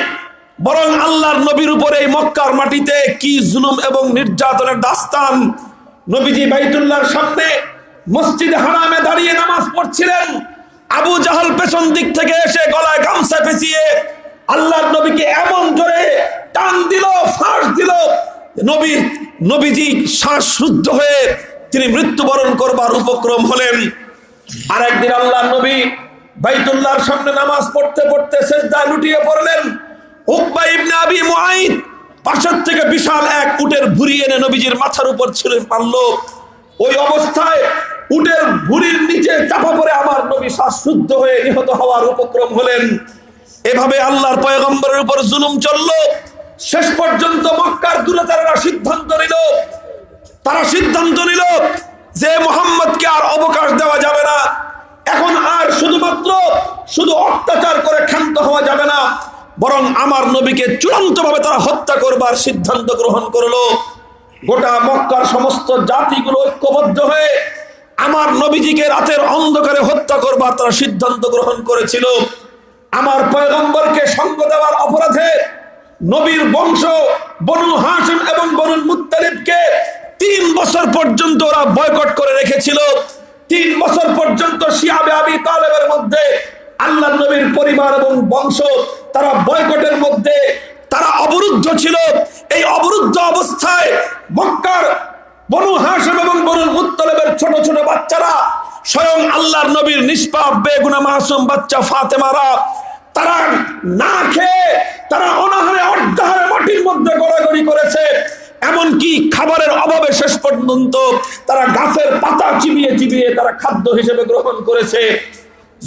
বরং আল্লাহর নবীর উপরে এই মক্কার মাটিতে কি জুলুম এবং নির্যাতনের দাস্তান। নবীজি বাইতুল্লাহর সামনে মসজিদে হারামে দাঁড়িয়ে নামাজ পড়ছিলেন। আবু জাহাল পেছন দিক থেকে এসে গলায় গামছা পেঁচিয়ে আল্লাহর নবীকে এমন জোরে টান দিল, ফাঁস দিল, নবীজি শ্বাসরুদ্ধ হয়ে তিনি মৃত্যুবরণ করবার উপক্রম হলেন। আরেকদিন আল্লাহর নবী বাইতুল্লাহর সামনে নামাজ পড়তে পড়তে সিজদায় লুটিয়ে পড়লেন। উকবা ইবনে আবি মুআইদ পাশের থেকে বিশাল এক উটের ভুঁড়ি এনে নবীজির মাথার উপর ছুঁড়ে মারলো। ওই অবস্থায় উটের ভুঁড়ির নিচে চাপা পড়ে আমার নবী শ্বাসরুদ্ধ হয়ে নিহত হওয়ার উপক্রম হলেন। এভাবে আল্লাহর পয়গম্বরের উপর জুলুম চললো। শেষ পর্যন্ত মক্কার দুরাচারেরা তারা সিদ্ধান্ত নিল যে মুহাম্মদকে আর অবকাশ দেওয়া যাবে না। এখন আর শুধু অত্যাচার করে ক্ষান্ত হওয়া যাবে না, বরং আমার নবীকে চূড়ান্তভাবে তারা হত্যা করবার সিদ্ধান্ত গ্রহণ করলো। গোটা মক্কার সমস্ত জাতিগুলো ঐক্যবদ্ধ হয়ে আমার নবীজিকে রাতের অন্ধকারে হত্যা করবার তারা সিদ্ধান্ত গ্রহণ করেছিল। আমার পয়গম্বরকে সঙ্গ দেওয়ার অপরাধে নবীর বংশ বনু হাশিম এবং বনু মুত্তালিবকে 3 বছর পর্যন্ত ওরা বয়কট করে রেখেছিল। 3 বছর পর্যন্ত শিয়াবে আবি তালেবের মধ্যে আল্লাহর নবীর পরিবার এবং বংশ তারা বয়কটের মধ্যে তারা অবরুদ্ধ ছিল। এই অবরুদ্ধ অবস্থায় মক্কার বনু হাশিম এবং বনু মুত্তালিবের ছোট ছোট বাচ্চারা স্বয়ং আল্লাহর নবীর নিষ্পাপ বেগুনা মাসুম বাচ্চা ফাতেমারা তারা না খেয়ে, তারা অনাহারে অর্ধাহারে মাটির মধ্যে গড়াগড়ি করেছে। এমনকি খাবারের অভাবে শেষ পর্যন্ত তারা গাছের পাতা চিবিয়ে চিবিয়ে তারা খাদ্য হিসেবে গ্রহণ করেছে।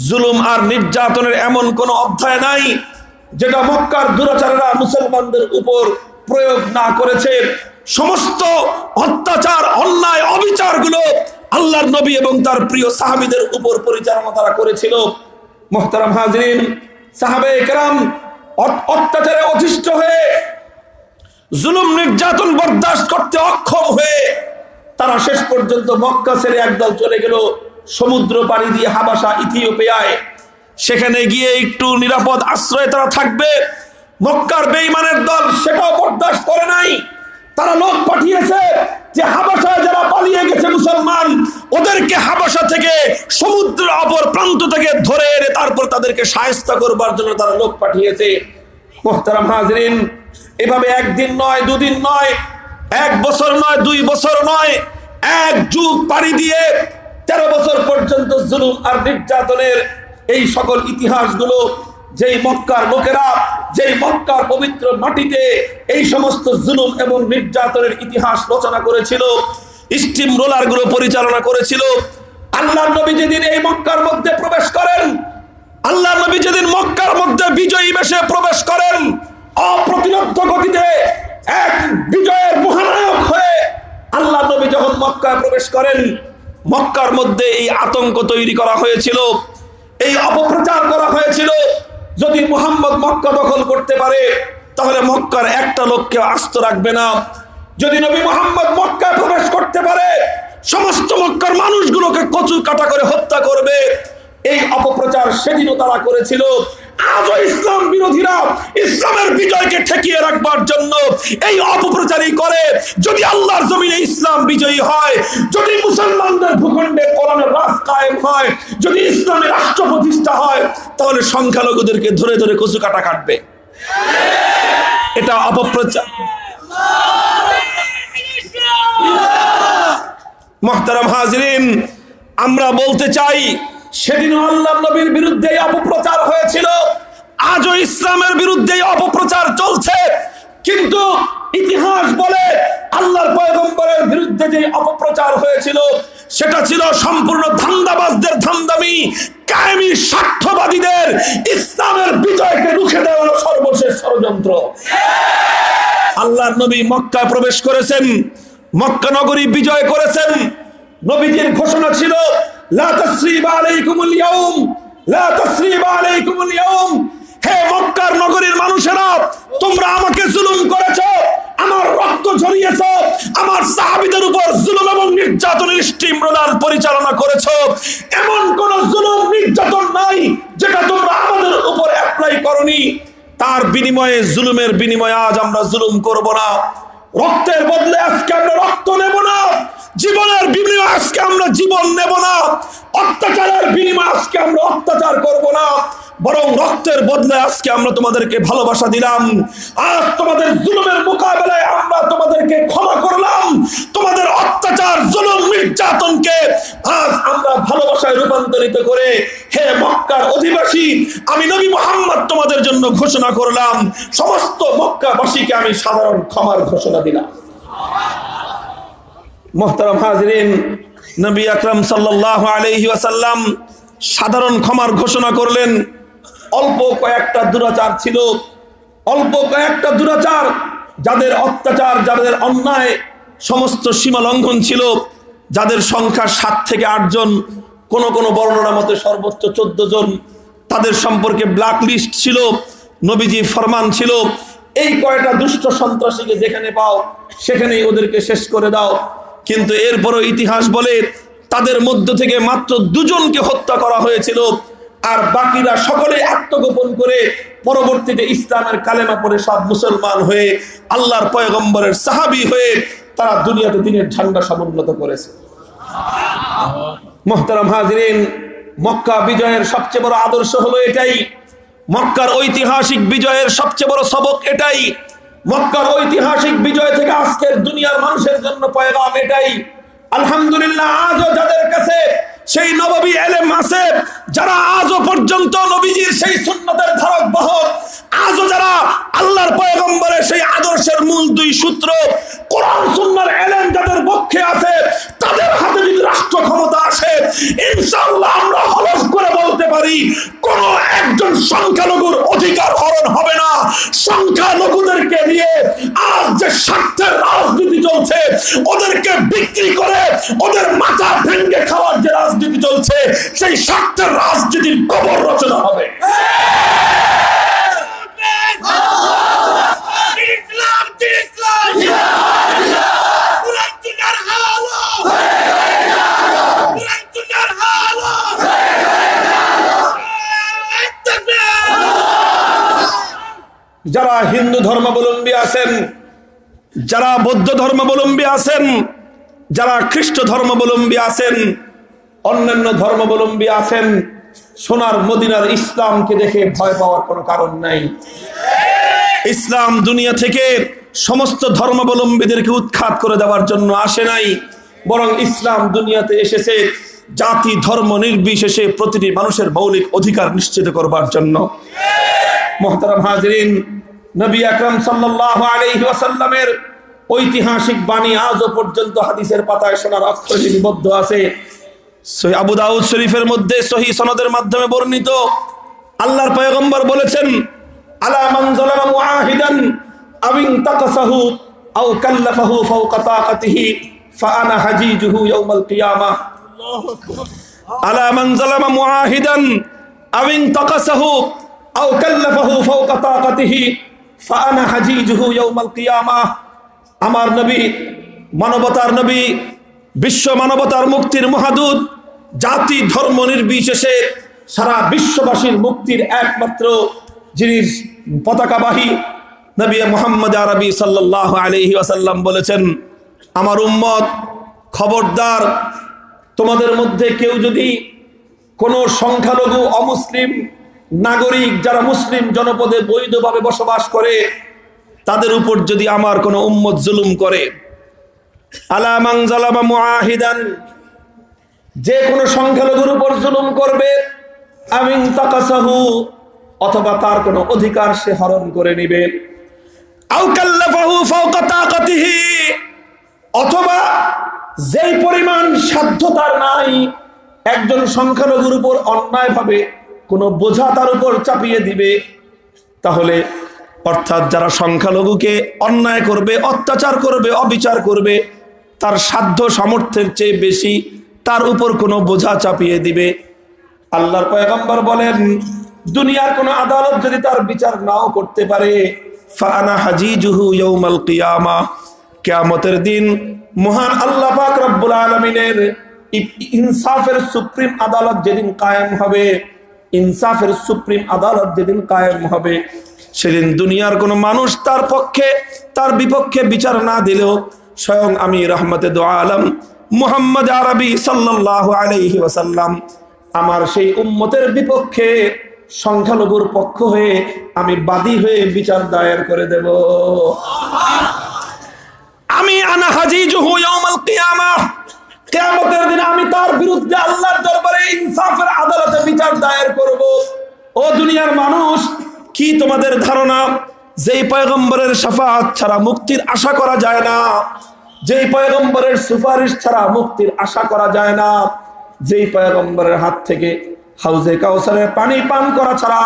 জুলুম আর নির্যাতনের এমন কোন অধ্যায় নাই যেটা মক্কার দুরাচারেরা মুসলমানদের উপর প্রয়োগ না করেছে। সমস্ত অত্যাচার, অন্যায়, অবিচারগুলো আল্লাহর নবী এবং তার প্রিয় সাহাবীদের উপর পরিচালনা তারা করেছিল। মুহতারাম হাজরিন, সাহাবায়ে কেরাম অত্যাচারে অতিষ্ঠ হয়ে, জুলুম নির্যাতন বরদাস্ত করতে অক্ষম হয়ে তারা শেষ পর্যন্ত মক্কা ছেড়ে একদল চলে গেল সমুদ্র পাড়ি দিয়ে হাবাসা, ইথিওপিয়ায়। সেখানে গিয়ে একটু নিরাপদ আশ্রয়ে তারা থাকবে। মক্কার বেঈমানের দল সেটাও বরদাস্ত করে নাই। তারা লোক পাঠিয়েছে যে হাবাসায় যারা পালিয়ে গেছে মুসলমান, ওদেরকে হাবাসা থেকে সমুদ্রের অপর প্রান্ত থেকে ধরে এনে তারপর তাদেরকে শায়েস্তা করবার জন্য তারা লোক পাঠিয়েছে। মুহতারাম হাজরিন, এভাবে একদিন নয়, দুদিন নয়, 1 বছর নয়, 2 বছর নয়, 1 যুগ পাড়ি দিয়ে 13 বছর পর্যন্ত জুলুম আর নির্যাতনের এই সকল ইতিহাসগুলো, যেই মক্কার লোকেরা, যেই মক্কার পবিত্র মাটিতে এই সমস্ত জুলুম এবং নির্যাতনের ইতিহাস রচনা করেছিল, স্টিম রোলার গুলো পরিচালনা করেছিল, আল্লাহর নবী যেদিন এই মক্কার মধ্যে প্রবেশ করেন, আল্লাহর নবী যেদিন মক্কার মধ্যে বিজয়ী বেশে প্রবেশ করেন, অপ্রতিরোধ্য গতিতে এক বিজয়ের মহানায়ক হয়ে আল্লাহর নবী যখন মক্কায় প্রবেশ করেন, মক্কার মধ্যে এই আতঙ্ক তৈরি করা হয়েছিল, এই অপপ্রচার করা হয়েছিল, যদি মুহাম্মদ মক্কা দখল করতে পারে তাহলে মক্কার একটা লোককে আস্ত রাখবে না। যদি নবী মুহাম্মদ মক্কায় প্রবেশ করতে পারে সমস্ত মক্কার মানুষগুলোকে কচু কাটা করে হত্যা করবে। এই অপপ্রচার সেদিনও তারা করেছিল। আজও ইসলাম বিরোধীরা ইসলামের বিজয়কে ঠেকিয়ে রাখবার জন্য এই অপপ্রচারই করে। যদি আল্লাহর জমিনে ইসলাম বিজয়ী হয়, যদি মুসলমানদের ভূখণ্ডে কোরআনের রাজ কায়েম হয়, যদি ইসলামের রাষ্ট্র প্রতিষ্ঠা হয়, তাহলে সংখ্যালঘুদেরকে ধরে ধরে কচু কাটা কাটবে। এটা অপপ্রচার। মুহতারাম হাজরিন, আমরা বলতে চাই, সেদিনও আল্লাহর নবীর বিরুদ্ধে অপপ্রচার হয়েছিল, আজও ইসলামের বিরুদ্ধে অপপ্রচার চলছে। কিন্তু ইতিহাস বলে আল্লাহর পয়গম্বরের বিরুদ্ধে যে অপপ্রচার হয়েছিল সেটা ছিল সম্পূর্ণ ধান্দাবাজদের ধান্দামি, কায়েমি স্বার্থবাদীদের ইসলামের বিজয়কে রুখে দেওয়ার সর্বশেষ ষড়যন্ত্র। আল্লাহর নবী মক্কায় প্রবেশ করেছেন, মক্কা নগরী বিজয় করেছেন। নবীজির ঘোষণা ছিল, লা তাসরিবা আলাইকুমুল ইয়াউম, লা তাসরিবা আলাইকুমুল ইয়াউম। হে মক্কার নগরীর মানুষেরা, তোমরা আমাকে জুলুম করেছো, আমার রক্ত ঝরিয়েছো, আমার সাহাবীদের উপর জুলুম এবং নির্যাতনের স্টিম রোলার পরিচালনা করেছো। এমন কোন জুলুম নির্যাতন নাই যেটা তোমরা আমাদের উপর অ্যাপ্লাই করনি। তার বিনিময়ে, জুলুমের বিনিময়ে আজ আমরা জুলুম করব না। রক্তের বদলে আজকে আমরা রক্ত নেব না। জীবনের বিনিময়ে আজকে আমরা জীবন নেব না। অত্যাচারের বিনিময়ে আজকে আমরা অত্যাচার করব না, বরং রক্তের বদলে আজকে আমরা তোমাদেরকে ভালোবাসা দিলাম। আজ তোমাদের জুলুমের মোকাবেলায় আমরা তোমাদেরকে ক্ষমা করলাম। তোমাদের অত্যাচার, জুলুম, নির্যাতনকে আজ আমরা ভালোবাসায় রূপান্তরিত করে, হে মক্কার অধিবাসী, আমি নবী মুহাম্মদ তোমাদের জন্য ঘোষণা করলাম, সমস্ত মক্কাবাসীকে আমি সাধারণ ক্ষমার ঘোষণা দিলাম। মুহতারাম হাজরিন, নবী আকরাম সাল্লাল্লাহু আলাইহি ওয়াসাল্লাম সাধারণ ক্ষমার ঘোষণা করলেন। অল্প কয়েকটা দুরাচার ছিল, অল্প কয়েকটা দুরাচার, যাদের অত্যাচার, যাদের অন্যায় সমস্ত সীমা লঙ্ঘন ছিল, যাদের সংখ্যা 7 থেকে 8 জন, কোন কোন বর্ণনা মতে সর্বোচ্চ 14 জন, তাদের সম্পর্কে ব্ল্যাক লিস্ট ছিল। নবীজি ফরমান ছিল, এই কয়টা দুষ্ট সন্ত্রাসীকে যেখানে পাও সেখানেই ওদেরকে শেষ করে দাও। কিন্তু এরপরও ইতিহাস বলে তাদের মধ্য থেকে মাত্র 2 জনকে হত্যা করা হয়েছিল, আর বাকিরা সকলে আত্মগোপন করে পরবর্তীতে ইসলামের কালেমা পড়ে সব মুসলমান হয়ে আল্লাহর পয়গম্বরের সাহাবী হয়ে তারা দুনিয়াতে দিনের ঝান্ডা সমুন্নত করেছে। মুহতারাম হাজরিন, মক্কা বিজয়ের সবচেয়ে বড় আদর্শ হলো এটাই। মক্কার ঐতিহাসিক বিজয়ের সবচেয়ে বড় সবক এটাই। মক্কার ঐতিহাসিক বিজয় থেকে আজকের দুনিয়ার মানুষের জন্য পয়গাম এটাই। আলহামদুলিল্লাহ, আজও যাদের কাছে সেই নববী ইলম আছে, যারা আজও পর্যন্ত নবীজির সেই সুন্নতের ধারক বাহক, আজও যারা আল্লাহর পয়গম্বরের সেই আদর্শের মূল 2 সূত্র কোরআন সুন্নাহর ইলম যাদের পক্ষে আছে, তাদের হাতে যদি রাষ্ট্র ক্ষমতা আসে, ইনশাআল্লাহ আমরা হলফ করে বলতে পারি, কোন একজন সংখ্যালঘুর অধিকার হরণ হবে না। সংখ্যালঘুদেরকে নিয়ে আজ যে স্বার্থের রাজনীতি চলছে, ওদেরকে বিক্রি করে ওদের মাথা ভেঙে খাওয়ার যে রাজনীতি চলছে, সেই স্বার্থের রাজনীতির কবর রচনা হবে। যারা হিন্দু ধর্মাবলম্বী আছেন, যারা বৌদ্ধ ধর্মাবলম্বী আছেন, যারা খ্রিস্ট ধর্মাবলম্বী আছেন, অন্যান্য ধর্মাবলম্বী আছেন, সোনার মদিনার ইসলামকে দেখে ভয় পাওয়ার কোনো কারণ নাই। ইসলাম দুনিয়া থেকে সমস্ত ধর্মাবলম্বীদেরকে উৎখাত করে দেওয়ার জন্য আসে নাই, বরং ইসলাম দুনিয়াতে এসেছে জাতি ধর্ম নির্বিশেষে প্রতিটি মানুষের মৌলিক অধিকার নিশ্চিত করবার জন্য। মুহতারাম হাজিরিন, নবী আকরাম সাল্লাল্লাহু আলাইহি ওয়াসাল্লামের ঐতিহাসিক বাণী আজও পর্যন্ত হাদিসের পাতায় সোনার অক্ষরে লিপিবদ্ধ আছে। সহিহ আবু দাউদ শরীফের মধ্যে সহিহ সনদের মাধ্যমে বর্ণিত, আল্লাহর পয়গম্বর বলেছেন, আলা মান যালামা মুআহিদান আও ইনতাকাসাহু আও কাল্লাফাহু ফাওকা তাকাতিহি ফাআনা হাজিজুহু ইয়াউমাল কিয়ামাহ। আল্লাহু আকবার। আলা মান যালামা মুআহিদান আও ইনতাকাসাহু আও কাল্লাফাহু ফাওকা তাকাতিহি ফাআনা হাজিজুহু ইয়াউমাল কিয়ামাহ। আমার নবী, মানবতার নবী, বিশ্ব মানবতার মুক্তির মহাদূত, জাতি ধর্ম নির্বিশেষে সারা বিশ্ববাসীর মুক্তির একমাত্র যিনি পতাকাবাহী নবী মুহাম্মদ আরবি সাল্লাল্লাহু আলাইহি ওয়াসাল্লাম বলেছেন, আমার উম্মত খবরদার, তোমাদের মধ্যে কেউ যদি কোনো সংখ্যালঘু অমুসলিম নাগরিক যারা মুসলিম জনপদে বৈধভাবে বসবাস করে তাদের উপর যদি আমার কোনো উম্মত জুলুম করে, আলা মান যালামা মুআহিদান, যে কোনো সংখ্যালঘুর উপর জুলুম করবে, আমিন তাকাসাহু, অথবা তার কোনো অধিকার সে হরণ করে নেবে, আও কাল্লাফাহু ফাওকা তাকাতিহি, অথবা যেই পরিমাণ সাধ্য তার নাই একজন সংখ্যালঘুর উপর অন্যায়ভাবে কোনো বোঝা তার উপর চাপিয়ে দিবে, তাহলে অর্থাৎ যারা সংখ্যালঘুকে অন্যায় করবে, অত্যাচার করবে, অবিচার করবে, তার সাধ্য সামর্থ্যের চেয়ে বেশি তার উপর কোনো বোঝা চাপিয়ে দিবে, আল্লাহর পয়গম্বর বলেন, দুনিয়ার কোনো আদালত যদি তার বিচার নাও করতে পারে, ফাআনা হাজিজুহু ইয়াউমাল কিয়ামাহ, কিয়ামতের দিন মহান আল্লাহ পাক রব্বুল আলামিনের ইনসাফের সুপ্রিম আদালত যেদিন কায়েম হবে, ইনসাফের সুপ্রিম আদালত যেদিন কায়েম হবে, সেদিন দুনিয়ার কোনো মানুষ তার পক্ষে তার বিপক্ষে বিচার না দিলেও স্বয়ং আমি রহমতে দো আলম মুহাম্মদ আরবি সাল্লাল্লাহু আলাইহি ওয়াসাল্লাম আমার সেই উম্মতের বিপক্ষে সংখ্যালঘুর পক্ষ হয়ে আমি বাদী হয়ে বিচার দায়ের করে দেব। আমি আনা হাজিজুহু ইয়াউমাল কিয়ামাহ, কিয়ামতের দিন আমি তার বিরুদ্ধে আল্লাহর দরবারে ইনসাফের আদালতে বিচার দায়ের করব। ও দুনিয়ার মানুষ, কি তোমাদের ধারণা যেই পয়গম্বরের শাফাআত ছাড়া মুক্তির আশা করা যায় না, যেই পয়গম্বরের সুপারিশ ছাড়া মুক্তির আশা করা যায় না, যেই পয়গম্বরের হাত থেকে হাউজে কাউসারের পানি পান করা ছাড়া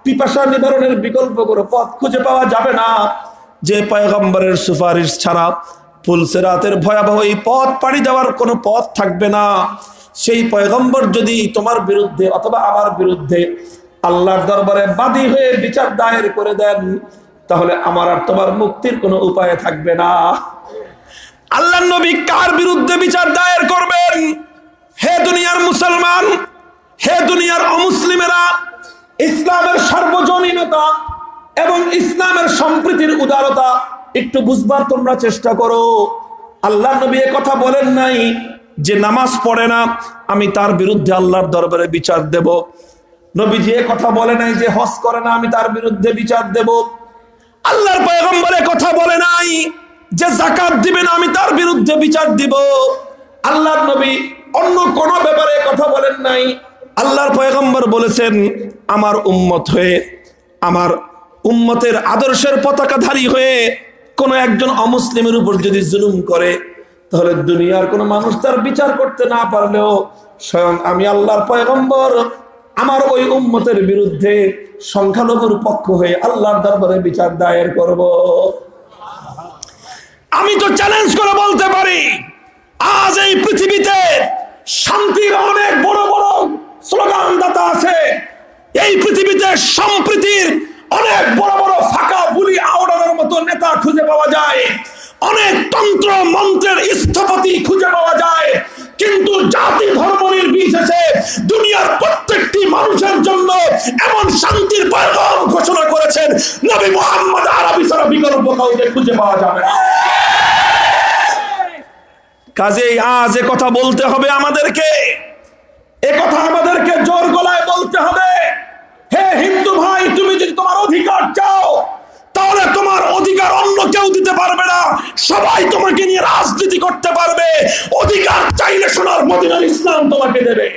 পিপাসা নিবারণের বিকল্প কোনো পথ খুঁজে পাওয়া যাবে না, যে পয়গম্বরের সুপারিশ ছাড়া পুলসিরাতের ভয়াবহ এই পথ পাড়ি দেওয়ার কোনো পথ থাকবে না, সেই পয়গম্বর যদি তোমার বিরুদ্ধে অথবা আমার বিরুদ্ধে আল্লাহর দরবারে বাদী হয়ে বিচার দায়ের করে দেন, তাহলে আমার আর তোমার মুক্তির কোনো উপায় থাকবে না। আল্লাহর নবী কার বিরুদ্ধে বিচার দায়ের করবেন? হে দুনিয়ার মুসলমান, হে দুনিয়ার অমুসলিমেরা, ইসলামের সার্বজনীনতা এবং ইসলামের সম্প্রীতির উদারতা একটু বুঝবার তোমরা চেষ্টা করো। আল্লাহর নবী এ কথা বলেন নাই যে নামাজ পড়ে না আমি তার বিরুদ্ধে আল্লাহর দরবারে বিচার দেব। নবীজি এ কথা বলে নাই যে হজ করে না আমি তার বিরুদ্ধে বিচার দেব। আল্লাহর পয়গম্বর এ কথা বলে নাই যে যাকাত দিবে না আমি তার বিরুদ্ধে বিচার দিব। আল্লাহর নবী অন্য কোন ব্যাপারে কথা বলেন নাই। আল্লাহর পয়গম্বর বলেছেন আমার উম্মত হয়ে, আমার উম্মতের আদর্শের পতাকাধারী হয়ে কোন একজন অমুসলিমের উপর যদি জুলুম করে, তাহলে দুনিয়ার কোন মানুষ তার বিচার করতে না পারলেও স্বয়ং আমি আল্লাহর পয়গম্বর আমার ওই উম্মতের বিরুদ্ধে সংখ্যালঘুর পক্ষ হয়ে আল্লাহর দরবারে বিচার দায়ের করব। আমি তো চ্যালেঞ্জ করে বলতে পারি, আজ এই পৃথিবীতে শান্তির অনেক বড় বড় স্লোগানদাতা আছে, এই পৃথিবীতে সম্প্রীতির অনেক বড় বড় ফাঁকা বুলি আওড়ানোর মতো নেতা খুঁজে পাওয়া যায়, অনেক তন্ত্র মন্ত্রের স্থপতি খুঁজে পাওয়া যায়, কিন্তু জাতি ধর্ম নির্বিশেষে দুনিয়ার প্রত্যেকটি মানুষের জন্য এমন শান্তির পয়গাম ঘোষণা করেছেন নবী মুহাম্মদ আরবি ছাড়া বিকল্প কাউকে খুঁজে পাওয়া যাবে না। কাজেই আজ এ কথা বলতে হবে আমাদেরকে, এ কথা আমাদেরকে জোর গলায় বলতে হবে। হে হিন্দু ভাই, তুমি যদি তোমার অধিকার চাও তাহলে তোমার অধিকার অন্য কেউ দিতে পারবে না, সবাই তোমাকে নিয়ে রাজনীতি করতে পারবে। অধিকার চাইলে সোনার মদিনার ইসলাম তোমাকে দেবে।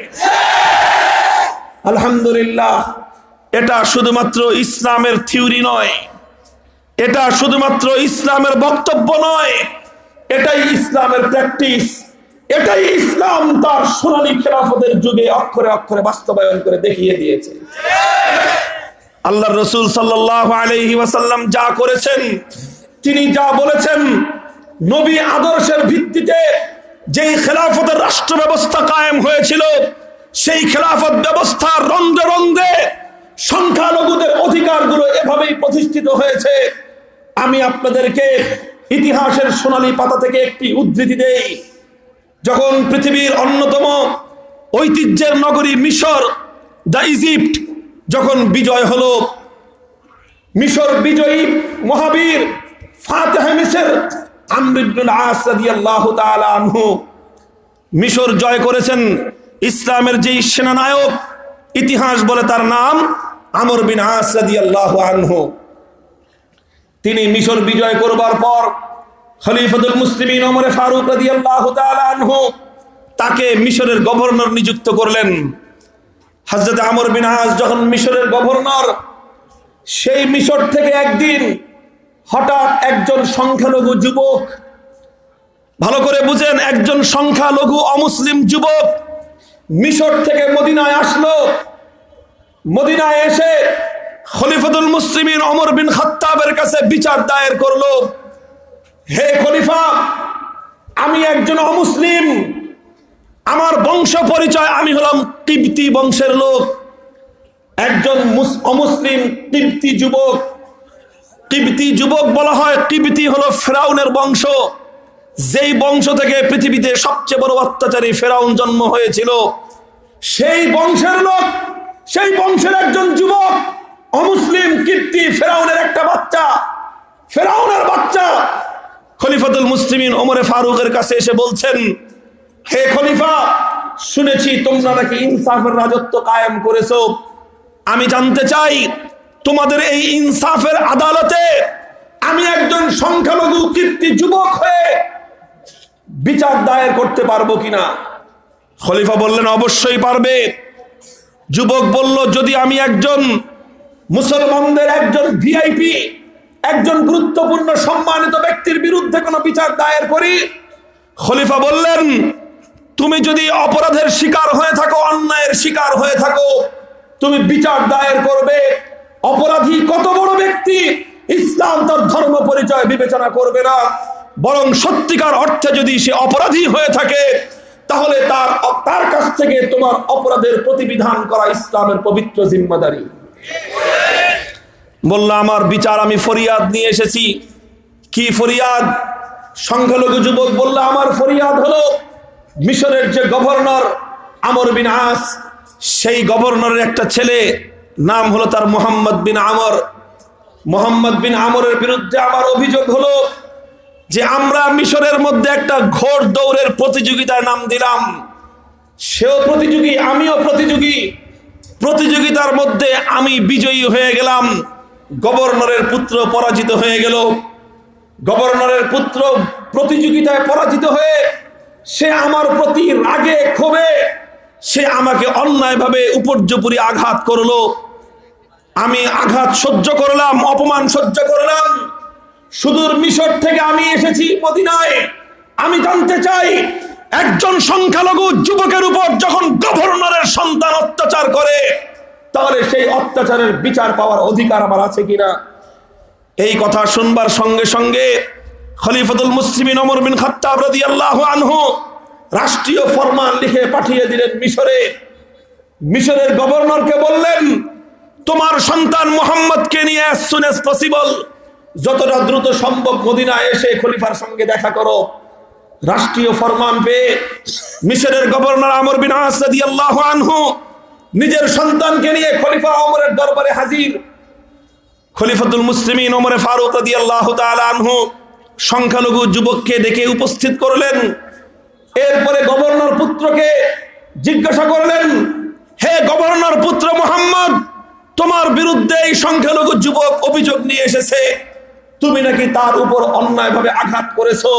আলহামদুলিল্লাহ, এটা শুধুমাত্র ইসলামের থিওরি নয়, এটা শুধুমাত্র ইসলামের বক্তব্য নয়, এটাই ইসলামের প্র্যাকটিস, এটাই ইসলাম তার সোনালী খেলাফতের যুগে অক্ষরে অক্ষরে বাস্তবায়ন করে দেখিয়ে দিয়েছে। আল্লাহর রাসূল সাল্লাল্লাহু আলাইহি ওয়াসাল্লাম যা করেছেন, তিনি যা বলেছেন, নবী আদর্শের ভিত্তিতে যেই খেলাফতের রাষ্ট্র ব্যবস্থা কায়েম হয়েছিল, সেই খেলাফত ব্যবস্থার রন্ধে রন্ধে সংখ্যালঘুদের অধিকারগুলো এভাবেই প্রতিষ্ঠিত হয়েছে। আমি আপনাদেরকে ইতিহাসের সোনালী পাতা থেকে একটি উদ্ধৃতি দেই। যখন পৃথিবীর অন্যতম ঐতিহ্যের নগরী মিশর, দা ইজিপ্ট যখন বিজয় হলো, মিশর বিজয়ী মহাবীর ফাতেহ মিসর আমর ইবনুল আস রাদিয়াল্লাহু তাআলা আনহু মিশর জয় করেছেন। ইসলামের যেই সেনানায়ক, ইতিহাস বলে তার নাম আমর বিন আস রাদিয়াল্লাহু আনহু। তিনি মিশর বিজয় করবার পর খলিফাতুল মুসলিমিন ওমর ফারুক রাদিয়াল্লাহু তাআলা আনহু তাকে মিশরের গভর্নর নিযুক্ত করলেন। হযরত আমর বিন আস যখন মিশরের গভর্নর, সেই মিশর থেকে একদিন হঠাৎ একজন সংখ্যালঘু যুবক, ভালো করে বুঝেন, একজন সংখ্যালঘু অমুসলিম যুবক মিশর থেকে মদিনায় আসলো। মদিনায় এসে খলিফাতুল মুসলিমিন ওমর বিন খাত্তাবের কাছে বিচার দায়ের করলো, হে খলিফা, আমি একজন অমুসলিম, আমার বংশ পরিচয়, আমি হলাম কিবতি বংশের লোক। একজন অমুসলিম কিবতি যুবক, কিবতি যুবক বলা হয়, কিবতি হলো ফেরাউনের বংশ, যেই বংশ থেকে পৃথিবীতে সবচেয়ে বড় অত্যাচারী ফেরাউন জন্ম হয়েছিল, সেই বংশের লোক, সেই বংশের একজন যুবক, অমুসলিম কিবতি, ফেরাউনের একটা বাচ্চা, ফেরাউনের বাচ্চা খলিফাতুল মুসলিমিন ওমরে ফারুকের কাছে এসে বলছেন, হে খলিফা, শুনেছি তোমরা নাকি ইনসাফের রাজত্ব কায়েম করেছো, আমি জানতে চাই তোমাদের এই ইনসাফের আদালতে আমি একজন সংখ্যালঘু কিবতি যুবক হয়ে বিচার দায়ের করতে পারবো কিনা। খলিফা বললেন, অবশ্যই পারবে। যুবক বলল, যদি আমি একজন মুসলমানদের একজন ভিআইপি, একজন গুরুত্বপূর্ণ সম্মানিত ব্যক্তির বিরুদ্ধে কোনো বিচার দায়ের করি। খলিফা বললেন, তুমি যদি অপরাধের শিকার হয়ে থাকো, অন্যায়ের শিকার হয়ে থাকো, তুমি বিচার দায়ের করবে। অপরাধী কত বড় ব্যক্তি, ইসলাম তার ধর্ম পরিচয় বিবেচনা করবে না, বরং সত্যিকার অর্থে যদি সে অপরাধী হয়ে থাকে তাহলে তার কাছ থেকে তোমার অপরাধের প্রতিবিধান করা ইসলামের পবিত্র জিম্মাদারি। বলল, আমার বিচার, আমি ফরিয়াদ নিয়ে এসেছি। কি ফরিয়াদ? সংখ্যালঘু যুবক বলল, আমার ফরিয়াদ হলো মিশরের যে গভর্নর আমর বিন আস, সেই গভর্নরের একটা ছেলে, নাম হলো তার মোহাম্মদ বিন আমর। মোহাম্মদ বিন আমরের বিরুদ্ধে আমার অভিযোগ হলো যে আমরা মিশরের মধ্যে একটা ঘোড় দৌড়ের প্রতিযোগিতার নাম দিলাম, সেও প্রতিযোগী, আমিও প্রতিযোগী। প্রতিযোগিতার মধ্যে আমি বিজয়ী হয়ে গেলাম, গভর্নরের পুত্র পরাজিত হয়ে গেল। গভর্নরের পুত্র প্রতিযোগিতায় পরাজিত হয়ে সে আমার প্রতি রাগে ক্ষোভে সে আমাকে অন্যায়ভাবে উপর্যুপরি আঘাত করলো। আমি আঘাত সহ্য করলাম, অপমান সহ্য করলাম। সুদূর মিশর থেকে আমি এসেছি মদিনায়। আমি জানতে চাই, একজন সংখ্যালঘু যুবকের উপর যখন গভর্নরের সন্তান অত্যাচার করে, তাহলে সেই অত্যাচারের বিচার পাওয়ার অধিকার আমার আছে কিনা। এই কথা শুনবার সঙ্গে সঙ্গে খলিফাতুল মুসলিমিন ওমর বিন খাত্তাব রাদিয়াল্লাহু আনহু রাষ্ট্রীয় ফরমান লিখে পাঠিয়ে দিলেন মিশরে। মিশরের গভর্নরকে বললেন, তোমার সন্তান মুহাম্মদকে নিয়ে as soon as possible যতটা দ্রুত সম্ভব মদিনায় এসে খলিফার সঙ্গে দেখা করো। রাষ্ট্রীয় ফরমান পেয়ে মিশরের গভর্নর আমর বিন আস রাদিয়াল্লাহু আনহু নিজের সন্তানকে নিয়ে খলিফা ওমরের দরবারে হাজির। খলিফাতুল মুসলিমিন ওমর ফারুক রাদিয়াল্লাহু তাআলা আনহু সংখ্যালঘু যুবককে ডেকে উপস্থিত করলেন। এরপরে গভর্নর পুত্রকে জিজ্ঞাসা করলেন, হে গভর্নর পুত্র মুহাম্মদ, তোমার বিরুদ্ধে এই সংখ্যালঘু যুবক অভিযোগ নিয়ে এসেছে, তুমি নাকি তার উপর অন্যায়ভাবে আঘাত করেছো।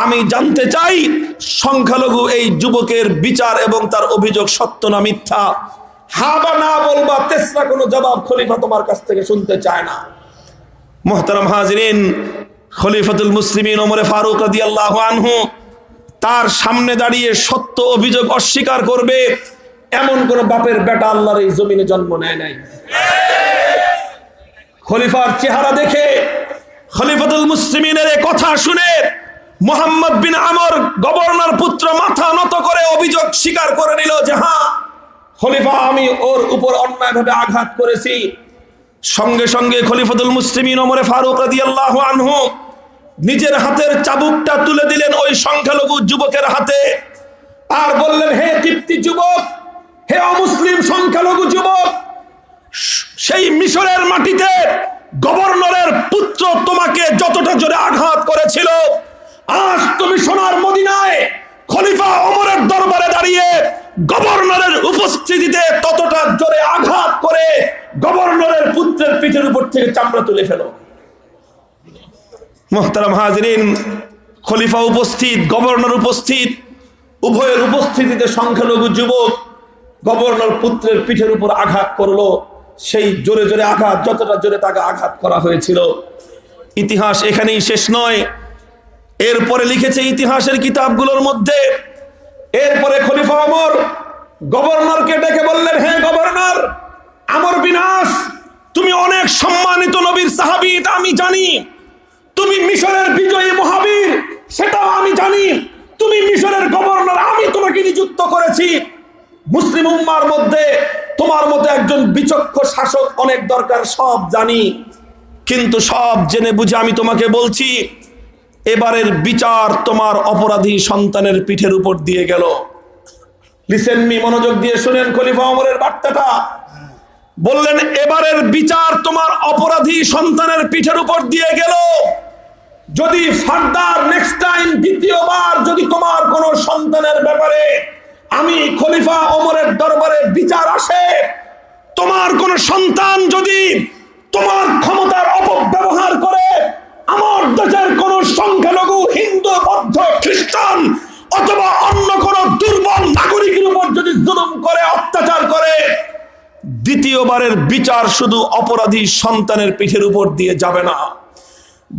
আমি জানতে চাই সংখ্যালঘু এই যুবকের বিচার এবং তার অভিযোগ সত্য না মিথ্যা। হ্যাঁ বা না বলবা, তেসরা কোনো জবাব খলিফা তোমার কাছ থেকে শুনতে চায় না। মুহতারাম হাজিরিন, খলিফাতুল মুসলিমিন ওমর ফারুক রাদিয়াল্লাহু আনহু তার সামনে দাঁড়িয়ে সত্য অভিযোগ অস্বীকার করবে এমন কোন বাপের বেটা আল্লাহর এই জমিনে জন্ম নেয় নাই। খলিফার চেহারা দেখে, খলিফাতুল মুসলিমিনের কথা শুনে মুহাম্মদ বিন আমর গভর্নর পুত্র মাথা নত করে অভিযোগ স্বীকার করে নিল যে হ্যাঁ খলিফা, আমি ওর উপর অন্যায়ভাবে আঘাত করেছি। সঙ্গে সঙ্গে খলিফাতুল মুসলিমিন ওমর ফারুক রাদিয়াল্লাহু আনহু নিজের হাতের চাবুকটা তুলে দিলেন ওই সংখ্যালঘু যুবকের হাতে, আর বললেন, হে কিপ্তি যুবক, হে অমুসলিম সংখ্যালঘু যুবক, সেই মিশরের মাটিতে গভর্নরের পুত্র তোমাকে যতটা জোরে আঘাত করেছিল, আজ তুমি সোনার মদিনায় খলিফা ওমরের দরবারে দাঁড়িয়ে গভর্নরের উপস্থিতিতে ততটা জোরে আঘাত করে গভর্নরের পুত্রের পিঠের উপর থেকে চামড়া তুলে ফেলো। মুহতারাম হাজিরিন, খলিফা উপস্থিত, গভর্নর উপস্থিত, উভয়ের উপস্থিতিতে সংখ্যালঘু যুবক গভর্নর পুত্রের পিঠের উপর আঘাত করলো। সেই জোরে জোরে আঘাত, যতটা জোরে তাকে আঘাত করা হয়েছিল। ইতিহাস এখানেই শেষ নয়, এরপরে লিখেছে ইতিহাসের কিতাবগুলোর মধ্যে। এরপরে খলিফা ওমর গভর্নরকে ডেকে বললেন, হে গভর্নর আমর বিন আস, তুমি অনেক সম্মানিত নবীর সাহাবী, এটা আমি জানি। তুমি মিশরের বিজয়ী মহাবীর, সেটাও আমি জানি। তুমি মিশরের গভর্নর, আমি তোমাকে নিযুক্ত করেছি। মুসলিম উম্মার মধ্যে তোমার মতো একজন বিচক্ষণ শাসক অনেক দরকার, সব জানি। কিন্তু সব জেনে বুঝে আমি তোমাকে বলছি, এবারের বিচার তোমার অপরাধী সন্তানের পিঠের উপর দিয়ে গেল। লিসেন মি, মনোযোগ দিয়ে শুনেন খলিফা ওমরের বার্তাটা। বললেন, এবারের বিচার তোমার অপরাধী সন্তানের পিঠের উপর দিয়ে গেল। যদি ফার্দার নেক্সট টাইম, দ্বিতীয়বার যদি তোমার কোন সন্তানের ব্যাপারে আমি খলিফা ওমরের দরবারে বিচার আসে, তোমার কোন সন্তান যদি তোমার ক্ষমতার অপব্যবহার করে আমার দেশের কোন সংখ্যালঘু হিন্দু, বৌদ্ধ, খ্রিস্টান অথবা অন্য কোন দুর্বল নাগরিকের উপর যদি জুলুম করে, অত্যাচার করে, দ্বিতীয়বারের বিচার শুধু অপরাধী সন্তানের পিঠের উপর দিয়ে যাবে না,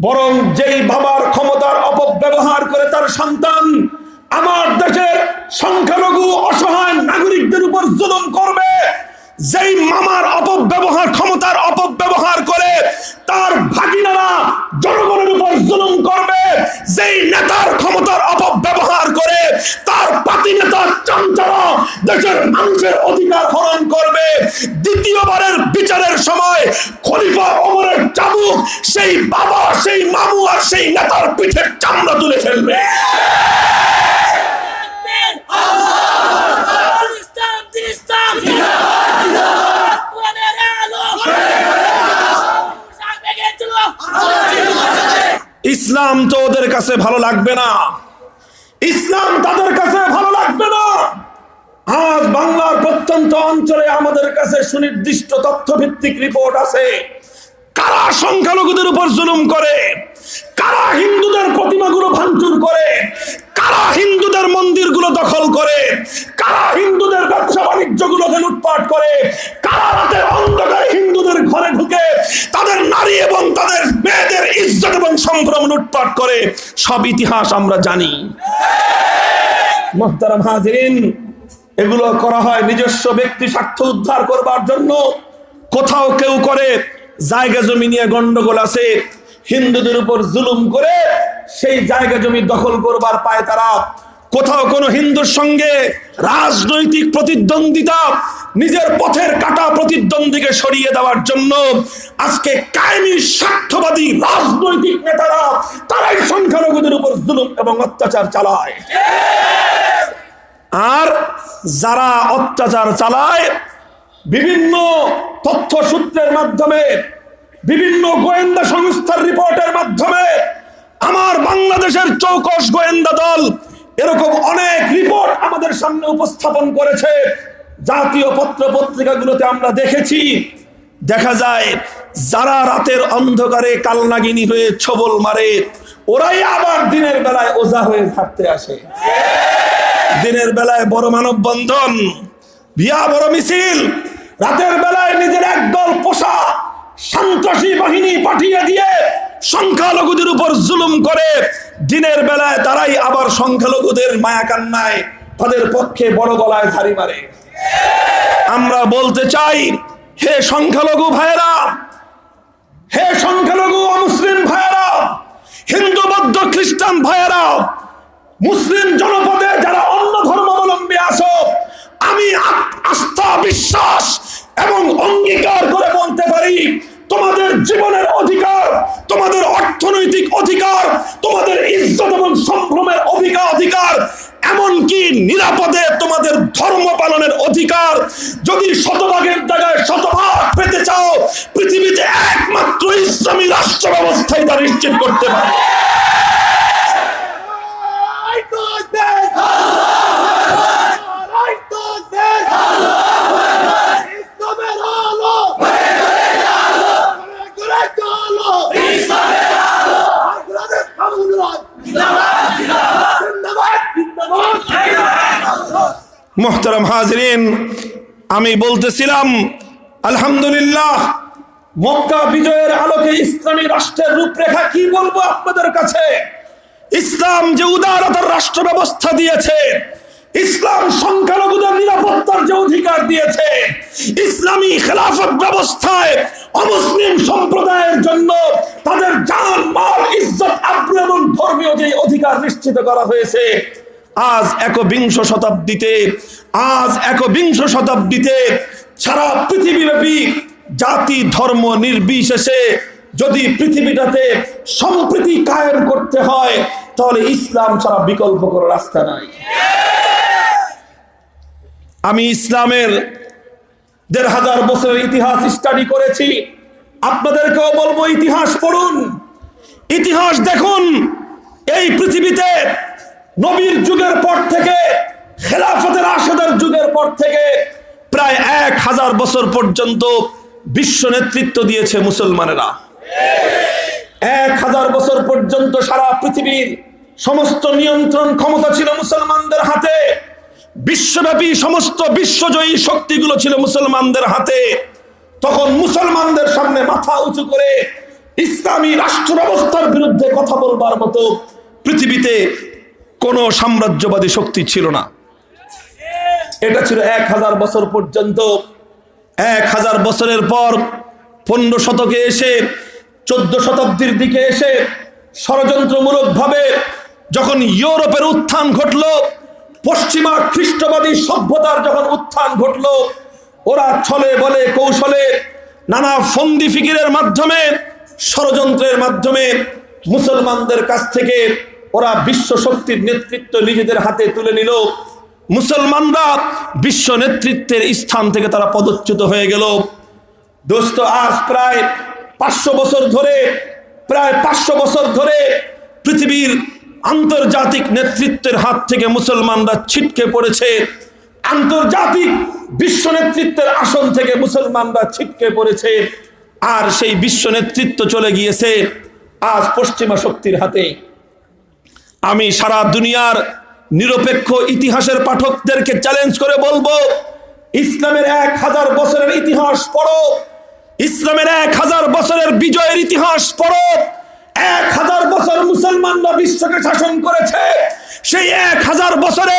বরং যেই বাবার ক্ষমতার অপব্যবহার করে তার সন্তান আমার দেশের সংখ্যালঘু অসহায় নাগরিকদের উপর জুলুম করবে, যেই মামার অপব্যবহার, ক্ষমতার অপব্যবহার করে তার ভাগিনারা জনগণের উপর জুলুম করবে, যেই নেতার ক্ষমতার অপব্যবহার করে তার পাতি নেতা চামচারা দেশের মানুষের অধিকার হরণ করবে, দ্বিতীয়বারের বিচারের সময় খলিফা ওমরের চাবুক সেই বাবা, সেই মামু আর সেই নেতার পিঠের চামড়া তুলে ফেলবে। ইসলাম তো ওদের কাছে ভালো লাগবে না, ইসলাম তাদের কাছে ভালো লাগবে না। আজ বাংলার প্রত্যন্ত অঞ্চলে আমাদের কাছে সুনির্দিষ্ট তথ্যভিত্তিক রিপোর্ট আছে, কারা সংখ্যালঘুদের উপর জুলুম করে, কারা হিন্দুদের প্রতিমাগুলো ভাঙচুর করে, কারা হিন্দুদের মন্দিরগুলো দখল করে, কারা হিন্দুদের ব্যবসা বাণিজ্যগুলোকে লুটপাট করে, কারা রাতের অন্ধকারে হিন্দুদের ঘরে ঢুকে তাদের নারী এবং তাদের মেয়েদের ইজ্জত এবং সম্ভ্রম লুটপাট করে। সব ইতিহাস আমরা জানি। মুহতারাম হাজিরিন, এগুলো করা হয় নিজস্ব ব্যক্তি স্বার্থ উদ্ধার করবার জন্য। কোথাও কেউ করে জায়গা জমি নিয়ে গন্ডগোল আছে, হিন্দুদের উপর জুলুম করে সেই জায়গা জমি দখল করবার পায় তারা। কোথাও কোনো হিন্দুর সঙ্গে রাজনৈতিক প্রতিদ্বন্দ্বিতা, নিজের পথের কাটা প্রতিদ্বন্দ্বীকে সরিয়ে দেওয়ার জন্য আজকে কায়েমি স্বার্থবাদী রাজনৈতিক নেতারা তারাই সংখ্যালঘুদের উপর জুলুম এবং অত্যাচার চালায়। আর যারা অত্যাচার চালায় বিভিন্ন তথ্য সূত্রের মাধ্যমে, বিভিন্ন গোয়েন্দা সংস্থার রিপোর্টের মাধ্যমে, আমার বাংলাদেশের চৌকস গোয়েন্দা দল এরকম অনেক রিপোর্ট আমাদের সামনে উপস্থাপন করেছে। জাতীয় পত্র পত্রিকাগুলোতে আমরা দেখেছি। দেখা যায় যারা রাতের অন্ধকারে কালনাগিনী হয়ে ছবল মারে, ওরাই আবার দিনের বেলায় ওঝা হয়ে থাকতে আসে। দিনের বেলায় বড় মানববন্ধন, বিয়া বড় মিছিল, রাতের বেলায় নিজের একদল পোষা সন্ত্রাসী বাহিনী পাঠিয়ে দিয়ে সংখ্যালঘুদের উপর জুলুম করে, দিনের বেলায় তারাই আবার সংখ্যালঘুদের মায়া কান্নায় তাদের পক্ষে বড় গলায় ঝাড়ি মারে। আমরা বলতে চাই, হে সংখ্যালঘু ভাইয়েরা, হে সংখ্যালঘু মুসলিম ভাইয়েরা, হিন্দু বৌদ্ধ খ্রিস্টান ভাইয়েরা, মুসলিম জনপদে যারা অন্য ধর্মাবলম্বী আছো, আমি আস্থা, বিশ্বাস এবং অঙ্গীকার করে বলতে পারি, তোমাদের জীবনের অধিকার, তোমাদের অর্থনৈতিক অধিকার, তোমাদের ইজ্জত এবং সম্ভ্রমের অধিকার, এমনকি নিরাপদে তোমাদের ধর্ম পালনের অধিকার যদি শতভাগের জায়গায় শতভাগ পেতে চাও, পৃথিবীতে একমাত্র ইসলামী রাষ্ট্র ব্যবস্থায় তা নিশ্চিত করতে পারে। মুহতারাম হাজরিন, আমি বলতেছিলাম আলহামদুলিল্লাহ, মক্কা বিজয়ের আলোকে ইসলামী রাষ্ট্রের রূপরেখা কি বলবো আপনাদের কাছে। ইসলাম যে উদারতার রাষ্ট্র ব্যবস্থা দিয়েছে, ইসলাম সংখ্যালঘুদের নিরাপত্তার যে অধিকার দিয়েছে, ইসলামী খেলাফত ব্যবস্থায় অমুসলিম সম্প্রদায়ের জন্য তাদের জান, মাল, ইজ্জত, আব্রু এবং ধর্মীয় যে অধিকার নিশ্চিত করা হয়েছে, আজ একবিংশ শতাব্দীতে সারা পৃথিবীব্যাপী জাতি ধর্ম নির্বিশেষে যদি পৃথিবীটাতে সম্প্রীতি কায়েম করতে হয়, তাহলে ইসলাম ছাড়া বিকল্প কোনো রাস্তা নাই। আমি ইসলামের ১৫০০ বছরের ইতিহাস স্টাডি করেছি। আপনাদেরকেও বলবো, ইতিহাস পড়ুন, ইতিহাস দেখুন। এই পৃথিবীতে নবীর যুগের পর থেকে, খেলাফতের রাশেদের যুগের পর থেকে প্রায় ১০০০ বছর পর্যন্ত বিশ্ব নেতৃত্ব দিয়েছে মুসলমানেরা। ১০০০ বছর পর্যন্ত সারা পৃথিবীর সমস্ত নিয়ন্ত্রণ ক্ষমতা ছিল মুসলমানদের হাতে। বিশ্বব্যাপী সমস্ত বিশ্বজয়ী শক্তিগুলো ছিল মুসলমানদের হাতে। তখন মুসলমানদের সামনে মাথা উঁচু করে ইসলামী রাষ্ট্র ব্যবস্থার বিরুদ্ধে কথা বলবার মতো পৃথিবীতে কোনো সাম্রাজ্যবাদী শক্তি ছিল না। এটা ছিল ১০০০ বছর পর্যন্ত। ১০০০ বছরের পর ১৫ শতকে এসে, ১৪ শতাব্দীর দিকে এসে ষড়যন্ত্রমূলকভাবে যখন ইউরোপের উত্থান ঘটল, পশ্চিমা খ্রিস্টবাদী সভ্যতার যখন উত্থান ঘটল, ওরা ছলে বলে কৌশলে নানা ফন্দি ফিকিরের মাধ্যমে, ষড়যন্ত্রের মাধ্যমে মুসলমানদের কাছ থেকে ওরা বিশ্ব শক্তির নেতৃত্ব নিজেদের হাতে তুলে নিল। মুসলমানরা বিশ্ব নেতৃত্বের স্থান থেকে তারা পদচ্যুত হয়ে গেল। দোস্ত, আজ প্রায় ৫০০ বছর ধরে পৃথিবীর আন্তর্জাতিক নেতৃত্বের হাত থেকে মুসলমানরা ছিটকে পড়েছে। আন্তর্জাতিক বিশ্ব নেতৃত্বের আসন থেকে মুসলমানরা ছিটকে পড়েছে। আর সেই বিশ্ব নেতৃত্ব চলে গিয়েছে আজ পশ্চিমা শক্তির হাতে। আমি সারা দুনিয়ার নিরপেক্ষ ইতিহাসের পাঠকদেরকে চ্যালেঞ্জ করে বলবো, ইসলামের ১০০০ বছরের ইতিহাস পড়ো, ইসলামের ১০০০ বছরের বিজয়ের ইতিহাস পড়ো। ১০০০ বছর মুসলমানরা বিশ্বকে শাসন করেছে। সেই ১০০০ বছরে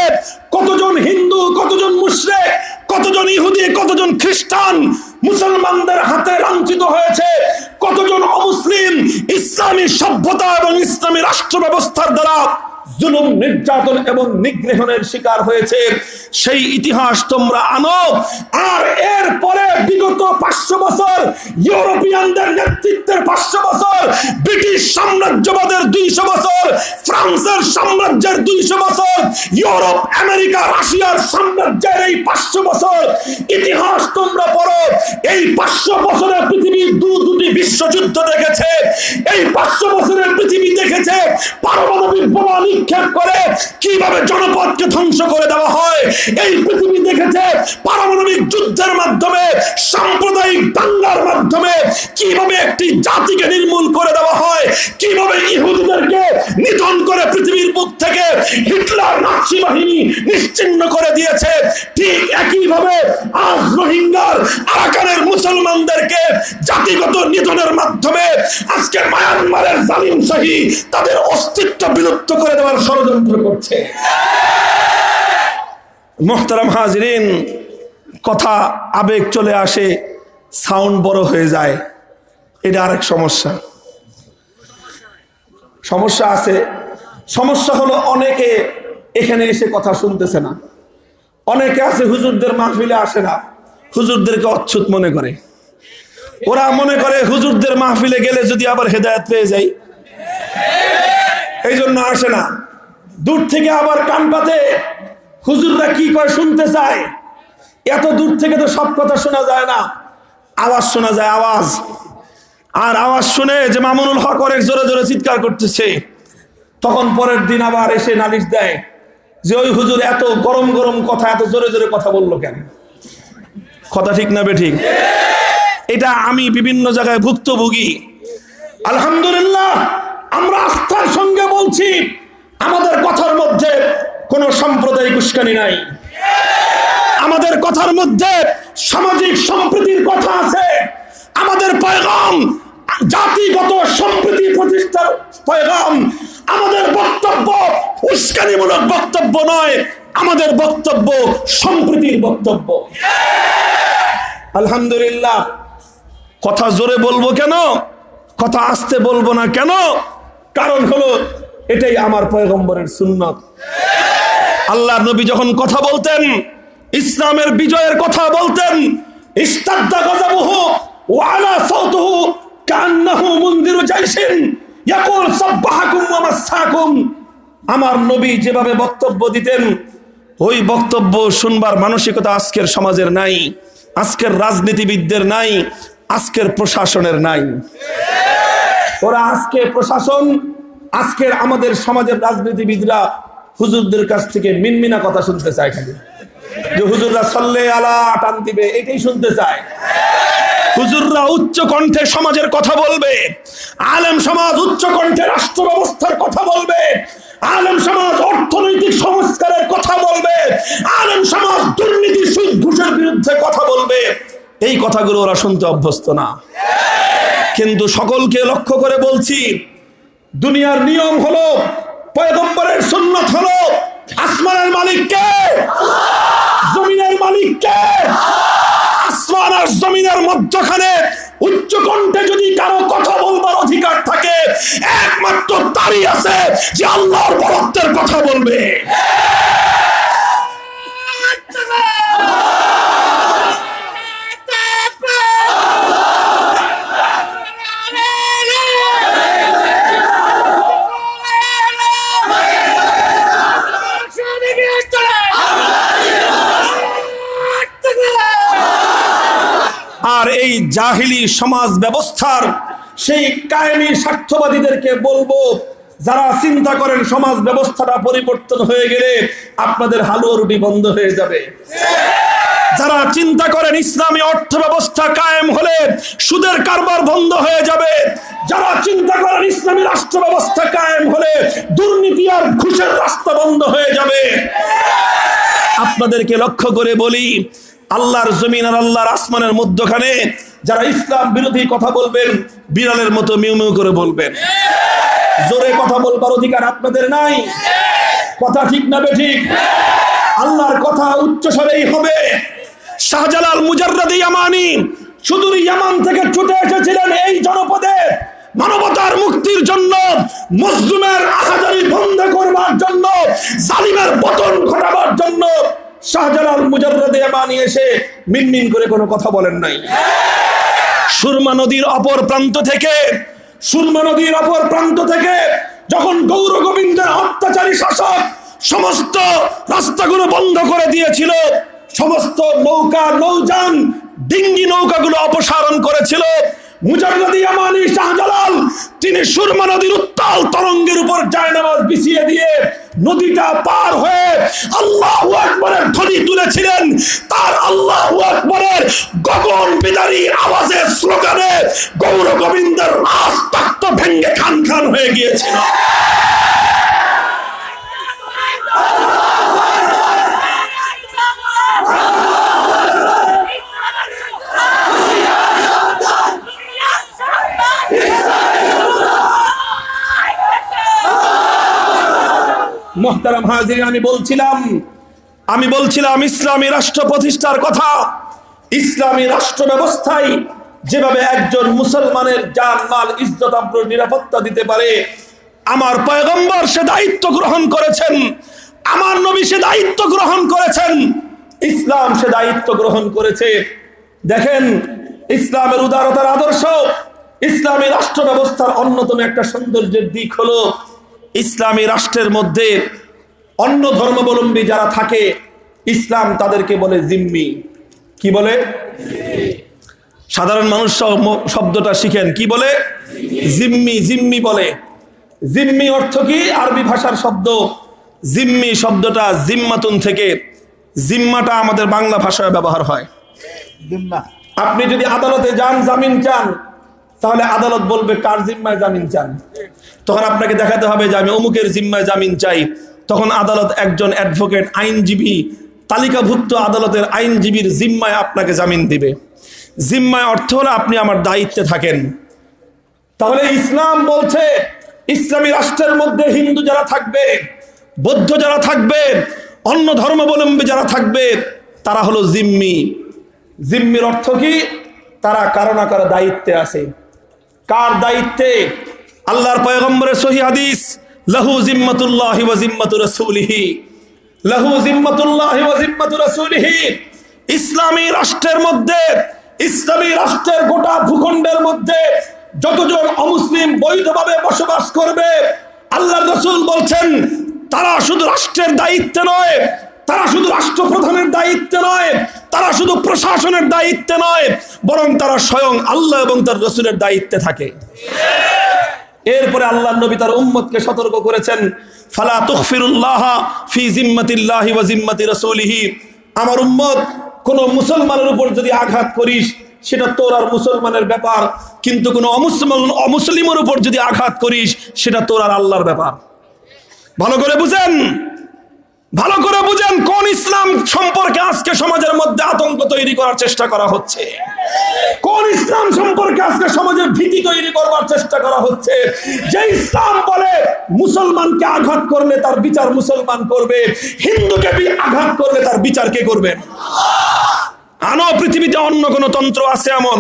কতজন হিন্দু, কতজন মুশরিক, কতজন ইহুদি, কতজন খ্রিস্টান মুসলমানদের হাতে লাঞ্ছিত হয়েছে, কতজন অমুসলিম ইসলামী সভ্যতা এবং ইসলামী রাষ্ট্র ব্যবস্থার দ্বারা জুলুম, নির্যাতন এবং নিগ্রহণের শিকার হয়েছে, সেই ইতিহাস তোমরা আনো। আর এরপরে বিগত 500 বছর ইউরোপিয়ানদের নেতৃত্বের 500 বছর, ব্রিটিশ সাম্রাজ্যবাদের 200 বছর, ফ্রান্সের সাম্রাজ্যের 200 বছর, ইউরোপ, আমেরিকা, রাশিয়ার সাম্রাজ্যের এই 500 বছর ইতিহাস তোমরা পড়ো। এই 500 বছরে পৃথিবী দুটি বিশ্বযুদ্ধ দেখেছে। এই 500 বছরের পৃথিবী দেখেছে পারমাণবিক বোমা নিক্ষেপ করে কিভাবে জনপদকে ধ্বংস করে দেওয়া হয়। এই পৃথিবী দেখেছে পারমাণবিক যুদ্ধের মাধ্যমে, সাম্প্রদায়িক দাঙ্গার মাধ্যমে কিভাবে একটি জাতিকে নির্মূল করে দেওয়া হয়, কিভাবে ইহুদিদেরকে নিধন করে পৃথিবীর বুক থেকে হিটলার নাৎসি বাহিনী নিশ্চিহ্ন করে দিয়েছে। ঠিক একইভাবে আজ রোহিঙ্গার, আরাকানের মুসলমানদেরকে জাতিগত নিধনের মাধ্যমে আজকে মায়ানমারের জালিম শাহী তাদের অস্তিত্ব বিলুপ্ত করে দেওয়ার ষড়যন্ত্র করছে। মুহতারাম হাজিরিন, কথা আবেগ চলে আসে, সাউন্ড বড় হয়ে যায়, এটা আরেক সমস্যা। সমস্যা আছে। সমস্যা হলো অনেকে এখানে এসে কথা শুনতেছে না। অনেকে আছে হুজুরদের মাহফিলে আসে না, হুজুরদেরকে অচ্ছুত মনে করে। ওরা মনে করে হুজুরদের মাহফিলে গেলে যদি আবার হেদায়েত পেয়ে যাই, এই জন্য আসে না। দূর থেকে আবার কান পাতে, হুজুররা কি কয় শুনতে চায়। এত দূর থেকে তো সব কথা শোনা যায় না, আওয়াজ শোনা যায়, আওয়াজ। আর আওয়াজ শুনে যে মামুনুল হক অনেক জোরে জোরে চিৎকার করতেছে, তখন পরের দিন আবার এসে নালিশ দেয় যে ওই হুজুর এত গরম গরম কথা, এত জোরে জোরে কথা বললো কেন। কথা ঠিক না বেঠিক? এটা আমি বিভিন্ন জায়গায় ভুক্তভোগী। আলহামদুলিল্লাহ, আমরা আস্থার সঙ্গে বলছি, আমাদের কথার মধ্যে কোনো সাম্প্রদায়িক উস্কানি নাই। আমাদের কথার মধ্যে সামাজিক সম্প্রীতির কথা আছে। আমাদের পয়গাম জাতিগত সম্প্রীতি প্রতিষ্ঠার পয়গাম। আমাদের বক্তব্য উস্কানিমূলক বক্তব্য নয়, আমাদের বক্তব্য সম্প্রীতির বক্তব্য। আলহামদুলিল্লাহ। কথা জোরে বলবো কেন, কথা আস্তে বলবো না কেন? কারণ হলো এটাই আমার পয়গম্বরের সুন্নাত। আল্লাহর নবী যখন কথা বলতেন, ইসলামের বিজয়ের কথা বলতেন, ইস্তাদ্দা গাযাবুহু ওয়া আলা সাওতুহু কান্নাহু মুনযিরু জাইশিন ইয়াকুল সাব্বাহাকুম ওয়া মাসসাকুম। আমার নবী যেভাবে বক্তব্য দিতেন, ওই বক্তব্য শুনবার মানসিকতা আজকের সমাজের নাই, আজকের রাজনীতিবিদদের নাই, আজকের প্রশাসনের নাই। ওরা আজকে প্রশাসন, আজকের আমাদের সমাজের রাজনীতিবিদরা হুজুরদের কাছ থেকে মিনমিনা কথা শুনতে চায়, খালি যে হুজুররা সাল্লে আলা টান দিবে, এটাই শুনতে চায়। হুজুররা উচ্চ কণ্ঠে সমাজের কথা বলবে, আলেম সমাজ উচ্চ কণ্ঠে রাষ্ট্র ব্যবস্থার কথা বলবে, আলেম সমাজ অর্থনৈতিক সংস্কারের কথা বলবে, আলেম সমাজ দুর্নীতি সুদ ঘুষের বিরুদ্ধে কথা বলবে। এই কথাগুলো ওরা শুনতে অভ্যস্ত না। কিন্তু সকলকে লক্ষ্য করে বলছি, দুনিয়ার নিয়ম হলো, পয়গম্বরের সুন্নাত হলো, আসমানের মালিক কে? জমিনের মালিক কে? আসমান আর জমিনের মধ্যখানে উচ্চ কণ্ঠে যদি কারো কথা বলবার অধিকার থাকে, একমাত্র তারই আছে যে আল্লাহর বরত্বের কথা বলবে। আর এই জাহিলি সমাজ ব্যবস্থার সেই কায়েমি স্বার্থবাদীদেরকে বলবো, যারা চিন্তা করেন সমাজ ব্যবস্থাটা পরিবর্তন হয়ে গেলে আপনাদের হালুয়া রুটি বন্ধ হয়ে যাবে, যারা চিন্তা করেন ইসলামী অর্থ ব্যবস্থা কায়েম হলে সুদের কারবার বন্ধ হয়ে যাবে, যারা চিন্তা করেন ইসলামী রাষ্ট্র ব্যবস্থা কায়েম হলে দুর্নীতি আর ঘুষের রাস্তা বন্ধ হয়ে যাবে, আপনাদেরকে লক্ষ্য করে বলি, আল্লাহর জমিন আর আল্লাহর আসমানের মধ্যখানে যারা ইসলাম বিরোধী কথা বলবেন, বিড়ালের মতো মিউ মিউ করে বলবেন। জোরে কথা বলবার অধিকার আপনাদের নাই। কথা ঠিক না বেঠিক? আল্লাহর কথা উচ্চ স্বরেই হবে। শাহজালাল মুজাররাদ ইয়ামানি সুদূর ইয়ামান থেকে ছুটে এসেছিলেন এই জনপদে, মানবতার মুক্তির জন্য, মজলুমের আহাজারি বন্ধ করবার জন্য, জালিমের পতন ঘটাবার জন্য শাহজালাল মুজাররদে ইয়ামানি এসে মিনমিন করে কোনো কথা বলেন নাই। সুরমা নদীর অপর প্রান্ত থেকে যখন গৌর গোবিন্দের অত্যাচারী শাসক সমস্ত রাস্তাগুলো বন্ধ করে দিয়েছিল, সমস্ত নৌযান ডিঙ্গি নৌকাগুলো অপসারণ করেছিল, মুজাররদে ইয়ামানি শাহজালাল তিনি সুরমা নদীর উত্তাল তরঙ্গের উপর জায়নামাজ বিছিয়ে দিয়ে নদীটা পার হয়ে আল্লাহু আকবারের ধ্বনি তুলেছিলেন। তার আল্লাহু আকবারের গগন বিদারী আওয়াজের স্লোগানে গৌর গোবিন্দের রাজতখ্ত ভেঙে খান খান হয়ে গিয়েছিল। মুহতারাম হাজিরিন, আমি বলছিলাম ইসলামী রাষ্ট্র প্রতিষ্ঠার কথা। ইসলামী রাষ্ট্র ব্যবস্থায় যেভাবে একজন মুসলমানের জান মাল ইজ্জত আবরুর নিরাপত্তা দিতে পারে, আমার পয়গম্বর সে দায়িত্ব গ্রহণ করেছেন, আমার নবী সে দায়িত্ব গ্রহণ করেছেন, ইসলাম সে দায়িত্ব গ্রহণ করেছে। দেখেন, ইসলামের উদারতার আদর্শ, ইসলামী রাষ্ট্র ব্যবস্থার অন্যতম একটা সৌন্দর্যের দিক হলো ইসলামী রাষ্ট্রের মধ্যে অন্য ধর্মাবলম্বী যারা থাকে, ইসলাম তাদেরকে বলে জিম্মি। কি বলে? সাধারণ মানুষ শব্দটা শিখেন, কি বলে? জিম্মি। জিম্মি বলে। জিম্মি অর্থ কি? আরবি ভাষার শব্দ জিম্মি শব্দটা জিম্মাতুন থেকে। জিম্মাটা আমাদের বাংলা ভাষায় ব্যবহার হয়। আপনি যদি আদালতে যান, জামিন চান, তাহলে আদালত বলবে কার জিম্মায় জামিন চান। তখন আপনাকে দেখাতে হবে যে আমি অমুকের জিম্মায় জামিন চাই। তখন আদালত একজন অ্যাডভোকেট, আইনজীবী, তালিকাভুক্ত আদালতের আইনজীবীর জিম্মায় আপনাকে জামিন দিবে। জিম্মায় অর্থ হলো আপনি আমার দায়িত্বে থাকেন। তাহলে ইসলাম বলছে ইসলামী রাষ্ট্রের মধ্যে হিন্দু যারা থাকবে, বৌদ্ধ যারা থাকবে, অন্য ধর্মাবলম্বী যারা থাকবে, তারা হলো জিম্মি। জিম্মির অর্থ কি? তারা কারো না কারো দায়িত্বে আছে। কার দায়িত্বে? আল্লাহর পয়গম্বরের সহিহ হাদিস, লাহু জিম্মাতুল্লাহি ওয়া জিম্মাতু রাসূলিহি, লাহু জিম্মাতুল্লাহি ওয়া জিম্মাতু রাসূলিহি। ইসলামী রাষ্ট্রের মধ্যে, ইসলামী রাষ্ট্রের গোটা ভূখণ্ডের মধ্যে যতজন অমুসলিম বৈধভাবে বসবাস করবে, আল্লাহর রাসূল বলছেন তারা শুধু রাষ্ট্রের দায়িত্বে নয়, তারা শুধু রাষ্ট্রপ্রধানের দায়িত্বে নয়, তারা শুধু প্রশাসনের দায়িত্বে নয়, বরং তারা স্বয়ং আল্লাহ এবং তার রাসূলের দায়িত্বে থাকে। এরপরে আল্লাহর নবী তার উম্মতকে সতর্ক করেছেন, ফালা তুগফিরুল্লাহ ফি জিম্মাতিল্লাহি ওয়া জিম্মাতি রাসূলিহি। আমার উম্মত, কোন মুসলমানের উপর যদি আঘাত করিস সেটা তোর আর মুসলমানের ব্যাপার, কিন্তু কোন অমুসলিমের উপর যদি আঘাত করিস সেটা তোর আর আল্লাহর ব্যাপার। ভালো করে বুঝেন, ভালো করে বুঝেন কোন ইসলাম সম্পর্কে আজকে সমাজের মধ্যে আতঙ্ক তৈরি করার চেষ্টা করা হচ্ছে, কোন ইসলাম সম্পর্কে আজকে সমাজে ভীতি তৈরি করবার চেষ্টা করা হচ্ছে। যে ইসলাম বলে মুসলমানকে আঘাত করলে তার বিচার মুসলমান করবে, হিন্দুকে আঘাত করলে তার বিচার কে করবে? আনো পৃথিবীতে অন্য কোন তন্ত্র আছে এমন?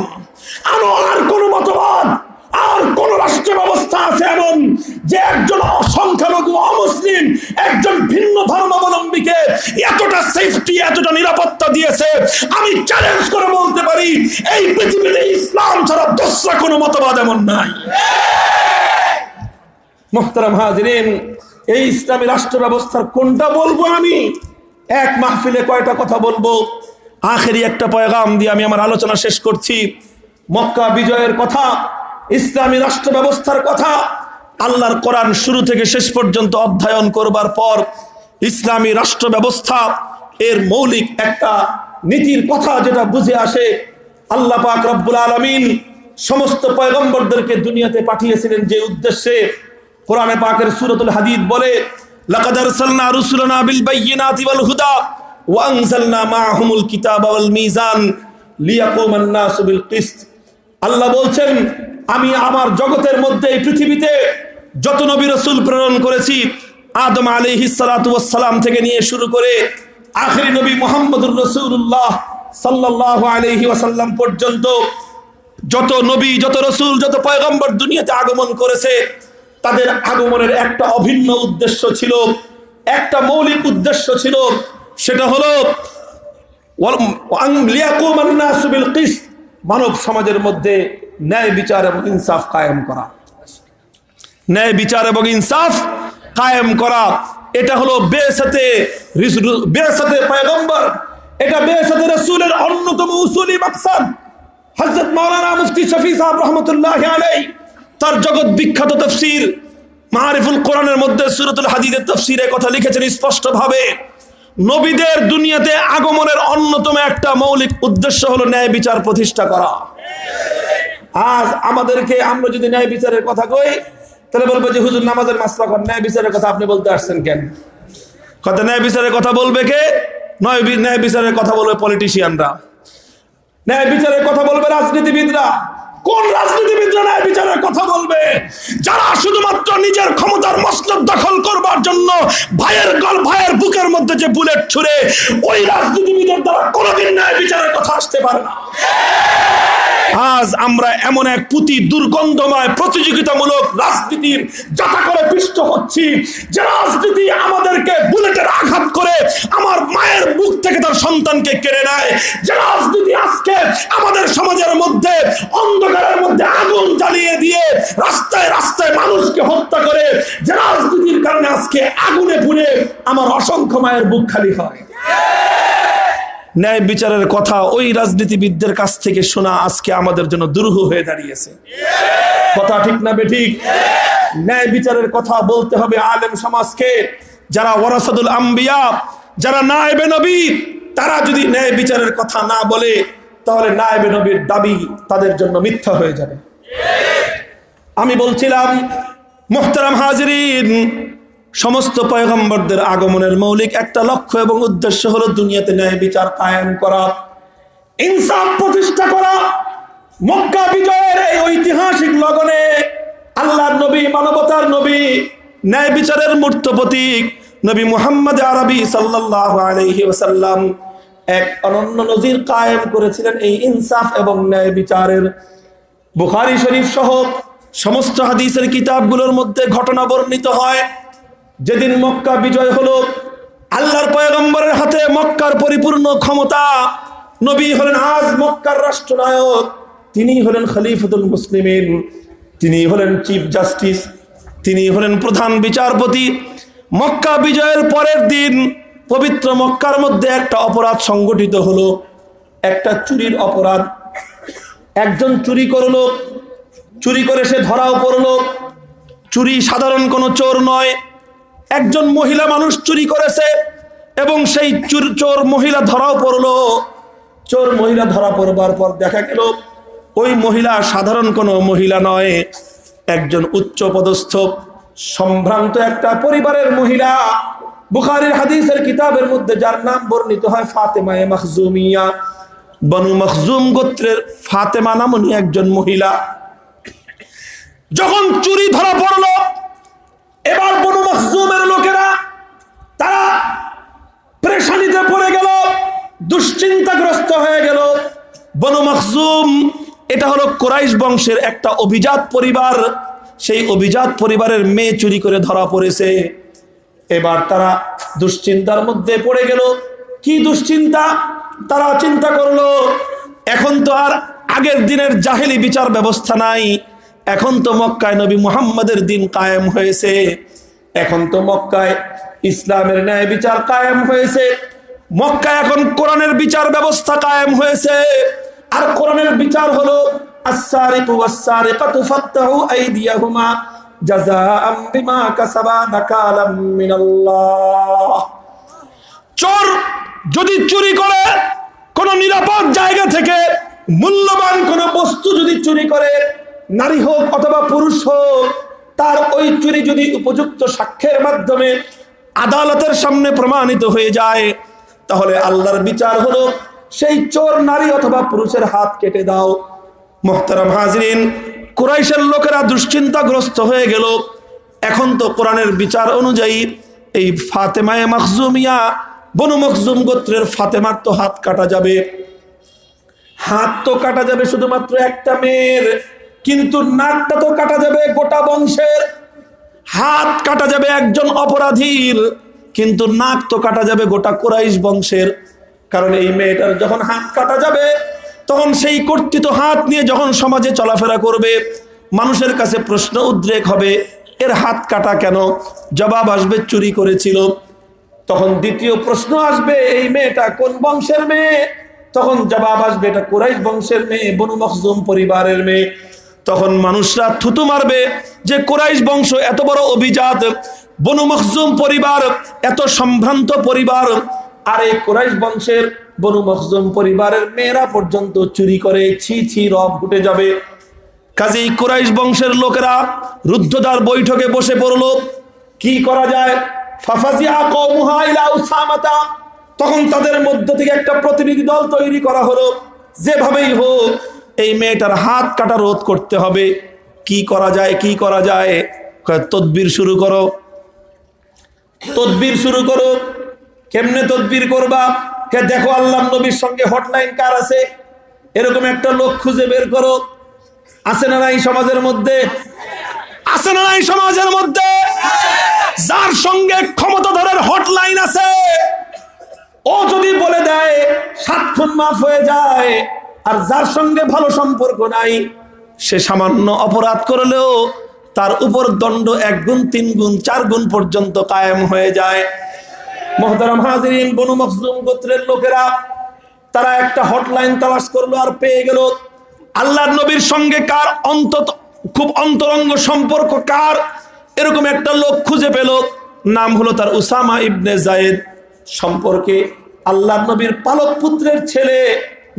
আনো আর কোন মতবাদ, আর কোন রাষ্ট্র ব্যবস্থা আছে এমন যে একজন সংখ্যালঘু অমুসলিম একজন ভিন্ন ধর্মাবলম্বীকে এতটা সেফটি, এতটা নিরাপত্তা দিয়েছে? আমি চ্যালেঞ্জ করে বলতে পারি এই পৃথিবীতে ইসলাম ছাড়া দোসরা কোনো মতবাদ এমন নাই। মুহতারাম হাজিরিন, এই ইসলামী রাষ্ট্র ব্যবস্থার কোনটা বলবো আমি? এক মাহফিলে কয়টা কথা বলবো? আখেরি একটা পয়গাম দিয়ে আমি আমার আলোচনা শেষ করছি। মক্কা বিজয়ের কথা, ইসলামী রাষ্ট্র ব্যবস্থার কথা, আল্লাহর কোরআন শুরু থেকে শেষ পর্যন্ত অধ্যয়ন করবার পর ইসলামী রাষ্ট্র ব্যবস্থা এর মৌলিক একটা নীতির কথা যেটা বুঝে আসে, আল্লাহ পাক রব্বুল আলামিন সমস্ত পয়গম্বরদেরকে দুনিয়াতে পাঠিয়েছিলেন যে উদ্দেশ্যে। কোরআনে পাকের সূরাতুল হাদীদ বলে, লাকাদ আরসালনা রুসুলানা বিল বায়্যিনাতি ওয়াল হুদা ওয়া আনজালনা মাআহুমুল কিতাবা ওয়াল মিজান লিয়াকুমান নাসু বিল কিসত। আল্লাহ বলছেন, আমি আমার জগতের মধ্যে এই পৃথিবীতে যত নবী রাসূল প্রেরণ করেছি, আদম আলাইহিস সালাতু ওয়াস সালাম থেকে নিয়ে শুরু করে আখেরি নবী মুহাম্মদুর রাসূলুল্লাহ সাল্লাল্লাহু আলাইহি ওয়াসাল্লাম পর্যন্ত যত নবী, যত রসুল, যত পয়গম্বর দুনিয়াতে আগমন করেছে, তাদের আগমনের একটা অভিন্ন উদ্দেশ্য ছিল, একটা মৌলিক উদ্দেশ্য ছিল, সেটা হলো মানব সমাজের মধ্যে ন্যায় বিচার এবং ইনসাফ কায়েম করা। ন্যায় বিচার এবং ইনসাফ কায়েম করা, এটা হলো বেসাতে পয়গম্বর, এটা বেসাতে রাসূলের অন্যতম উসুলি মাকসাদ। হযরত মাওলানা মুফতি শফি সাহেব রাহমাতুল্লাহি আলাইহি তার জগৎ বিখ্যাত তাফসীর মারিফুল কোরআনের মধ্যে সূরাতুল হাদীদের তাফসীরে কথা লিখেছেন স্পষ্ট ভাবে, নবীদের দুনিয়াতে আগমনের অন্যতম একটা মৌলিক উদ্দেশ্য হলো ন্যায় বিচার প্রতিষ্ঠা করা। আজ আমাদেরকে, আমরা যদি ন্যায় বিচারের কথা কই, তাহলে বলবো যে হুজুর নামাজের মাসলা করেন, ন্যায় বিচারের কথা আপনি বলতে আসছেন কেন? কথা ন্যায় বিচারের কথা বলবে কে? ন্যায় বিচারের কথা বলবে পলিটিশিয়ানরা, ন্যায় বিচারের কথা বলবে রাজনীতিবিদরা। কোন রাজনীতিবিদরা ন্যায় বিচারের কথা বলবে? যারা শুধুমাত্র নিজের ক্ষমতার মসনদ দখল করবার জন্য ভাইয়ের বুকের মধ্যে যে বুলেট ছুড়ে, ওই রাজনীতিবিদের দ্বারা কোনোদিন ন্যায় বিচারের কথা আসতে পারে না। আজ আমরা এমন এক পুঁতি দুর্গন্ধময় প্রতিযোগিতামূলক রাজনীতির যাতা করে পিষ্ট হচ্ছি, যে রাজনীতি আমাদেরকে বুলেটের আঘাত করে আমার মায়ের বুক থেকে তার সন্তানকে কেড়ে নেয়, যে রাজনীতি আজকে আমাদের সমাজের মধ্যে অন্ধকারের মধ্যে আগুন জ্বালিয়ে দিয়ে রাস্তায় রাস্তায় মানুষকে হত্যা করে, যে রাজনীতির কারণে আজকে আগুনে পুড়ে আমার অসংখ্য মায়ের বুক খালি হয়। ন্যায় বিচারের কথা ওই রাজনীতিবিদদের কাছ থেকে শোনা আজকে আমাদের জন্য দুরূহ হয়ে দাঁড়িয়েছে। কথা ঠিক না বেঠিক? ন্যায় বিচারের কথা বলতে হবে আলেম সমাজকে, যারা ওয়ারাসাতুল আম্বিয়া, যারা নায়েবে নবী, তারা যদি ন্যায় বিচারের কথা না বলে, তাহলে নায়েবে নবীর দাবি তাদের জন্য মিথ্যা হয়ে যাবে। আমি বলছিলাম মুহতারাম হাজিরিন, সমস্ত পয়গম্বরদের আগমনের মৌলিক একটা লক্ষ্য এবং উদ্দেশ্য হলো দুনিয়াতে ন্যায় বিচার কায়েম করা, ইনসাফ প্রতিষ্ঠা করা। মক্কা বিজয়ের এই ঐতিহাসিক লগনে আল্লাহর নবী, মানবতার নবী, ন্যায় বিচারের মূর্ত প্রতীক নবী মুহাম্মদ আরবি সাল্লাল্লাহু আলাইহি ওয়াসাল্লাম এক অনন্য নজির কায়েম করেছিলেন এই ইনসাফ এবং ন্যায় বিচারের। বুখারী শরীফ সহ সমস্ত হাদিসের কিতাবগুলোর মধ্যে ঘটনা বর্ণিত হয়, যেদিন মক্কা বিজয় হলো, আল্লাহর পয়গম্বরের হাতে মক্কার পরিপূর্ণ ক্ষমতা। নবী হলেন আজ মক্কার রাষ্ট্রনায়ক, তিনি হলেন খলিফাতুল মুসলিমিন, তিনি হলেন চিফ জাস্টিস, তিনি হলেন প্রধান বিচারপতি। মক্কা বিজয়ের পরের দিন পবিত্র মক্কার মধ্যে একটা অপরাধ সংগঠিত হলো, একটা চুরির অপরাধ। একজন চুরি করলো, চুরি করে সে ধরাও পড়লো। চুরি সাধারণ কোনো চোর নয়, একজন মহিলা মানুষ চুরি করেছে এবং সেই চোর মহিলা ধরাও পড়লো। চোর মহিলা ধরা পড়বার পর দেখা গেল ওই মহিলা সাধারণ কোনো মহিলা নয়, একজন উচ্চ পদস্থ সম্ভ্রান্ত একটা পরিবারের মহিলা। বুখারীর হাদিসের কিতাবের মধ্যে যার নাম বর্ণিত হয় ফাতেমায়ে মাখজুমিয়া, বনু মখজুম গোত্রের ফাতেমা নামনি একজন মহিলা। যখন চুরি ধরা পড়লো, এবার বনু মখজুমের লোকেরা তারা পেরেশানিতে পড়ে গেল, দুশ্চিন্তাগ্রস্ত হয়ে গেল। বনু মখজুম এটা হলো কুরাইশ বংশের একটা অভিজাত পরিবার, সেই অভিজাত পরিবারের মেয়ে চুরি করে ধরা পড়েছে। এবার তারা দুশ্চিন্তার মধ্যে পড়ে গেল। কি দুশ্চিন্তা? তারা চিন্তা করলো, এখন তো আর আগের দিনের জাহেলি বিচার ব্যবস্থা নাই, এখন তো মক্কায় নবী মুহাম্মদের দিন কায়েম হয়েছে, এখন তো মক্কায় ইসলামের ন্যায় বিচার কায়েম হয়েছে, মক্কায় এখন কোরআনের বিচার ব্যবস্থা কায়েম হয়েছে। আর কোরআনের বিচার হলো আস-সারিকু ওয়াস-সারিকাতু ফাক্তাহু আইদিয়াহুমা জাযাআম বিমা কাসাবা নাকালাম মিনাল্লাহ। চোর যদি চুরি করে কোন নিরাপদ জায়গা থেকে মূল্যবান কোন বস্তু যদি চুরি করে, নারী হোক অথবা পুরুষ হোক, তার ওই চুরি যদি উপযুক্ত সাক্ষ্যের মাধ্যমে আদালতের সামনে প্রমাণিত হয়ে যায়, তাহলে আল্লাহর বিচার হলো সেই চোর নারী অথবা পুরুষের হাত কেটে দাও। মুহতারাম হাজিরিন, কুরাইশের লোকেরা দুশ্চিন্তাগ্রস্ত হয়ে গেল। এখন তো কোরআনের বিচার অনুযায়ী এই ফাতেমায়ে মাখজুমিয়া, বনু মখজুম গোত্রের ফাতেমার তো হাত কাটা যাবে। হাত তো কাটা যাবে শুধুমাত্র একটা মেয়ের, কিন্তু নাকটা তো কাটা যাবে গোটা বংশের। হাত কাটা যাবে একজন অপরাধীর, কিন্তু নাক তো কাটা যাবে গোটা কুরাইশ বংশের। কারণ এই মেয়েটার যখন হাত কাটা যাবে, তখন সেই কর্তৃত হাত নিয়ে যখন সমাজে চলাফেরা করবে, মানুষের কাছে প্রশ্ন উদ্রেক হবে, এর হাত কাটা কেন? জবাব আসবে চুরি করেছিল। তখন দ্বিতীয় প্রশ্ন আসবে, এই মেয়েটা কোন বংশের মেয়ে? তখন জবাব আসবে, এটা কুরাইশ বংশের মেয়ে, বনু মখজুম পরিবারের মেয়ে। তখন মানুষরা থুতু মারবে যে কুরাইশ বংশ এত বড় অভিজাত, বনু মখজুম পরিবার এত সম্ভ্রান্ত পরিবার, আর এই কুরাইশ বংশের বনু মখজুম পরিবারের মেয়েরা পর্যন্ত চুরি করে, ছি ছি রব উঠে যাবে। কাজেই কুরাইশ বংশের লোকেরা রুদ্ধদ্বার বৈঠকে বসে পড়লো, কি করা যায়? ফাফাজিআ কওমুহা ইলা উসামাতা, তখন তাদের মধ্য থেকে একটা প্রতিনিধি দল তৈরি করা হলো, যেভাবেই হোক এই মেয়েটার হাত কাটা রোধ করতে হবে। কি করা যায়, কি করা যায়? তদবির শুরু করো, তদবির শুরু করো। কেমনে তদবির করবা? কে দেখো আল্লাহর নবীর সঙ্গে হটলাইন কার আছে, এরকম একটা লোক খুঁজে বের করো। আছে না নাই সমাজের মধ্যে? আছে না নাই সমাজের মধ্যে? যার সঙ্গে ক্ষমতাধরের হটলাইন আছে, ও যদি বলে দেয় 7 খুন মাফ হয়ে যায়। আর যার সঙ্গে ভালো সম্পর্ক নাই, সে সামান্য অপরাধ করলেও তার উপর দণ্ড 1 গুণ 3 গুণ 4 গুণ পর্যন্ত কায়েম হয়ে যায়। মুহতারাম হাজিরিন, বনু মখজুম গোত্রের লোকেরা তারা একটা হটলাইন তালাশ করলো আর পেয়ে গেল। আল্লাহর নবীর সঙ্গে কার অন্তত খুব অন্তরঙ্গ সম্পর্ক কার, এরকম একটা লোক খুঁজে পেল। নাম হলো তার উসামা ইবনে যায়েদ। সম্পর্কে আল্লাহর নবীর পালক পুত্রের ছেলে,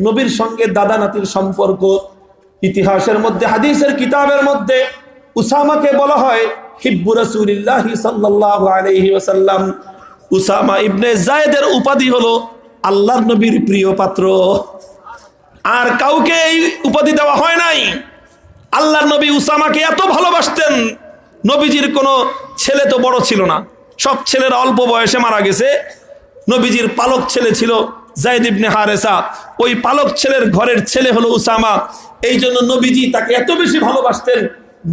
নবীর সঙ্গে দাদা নাতির সম্পর্ক। ইতিহাসের মধ্যে, হাদিসের কিতাবের মধ্যে উসামাকে বলা হয় হিব্বু রাসূলিল্লাহি সাল্লাল্লাহু আলাইহি ওয়াসাল্লাম। উসামা ইবনে যায়েদের উপাধি হলো আল্লাহর নবীর প্রিয় পাত্র। আর কাউকে এই উপাধি দেওয়া হয় নাই। আল্লাহর নবী উসামাকে এত ভালোবাসতেন, নবীজির কোনো ছেলে তো বড় ছিল না, সব ছেলেরা অল্প বয়সে মারা গেছে। নবীজির পালক ছেলে ছিল যায়েদ ইবনে হারেসা, ওই পালক ছেলের ঘরের ছেলে হলো উসামা। এই জন্য নবীজি তাকে এত বেশি ভালোবাসতেন,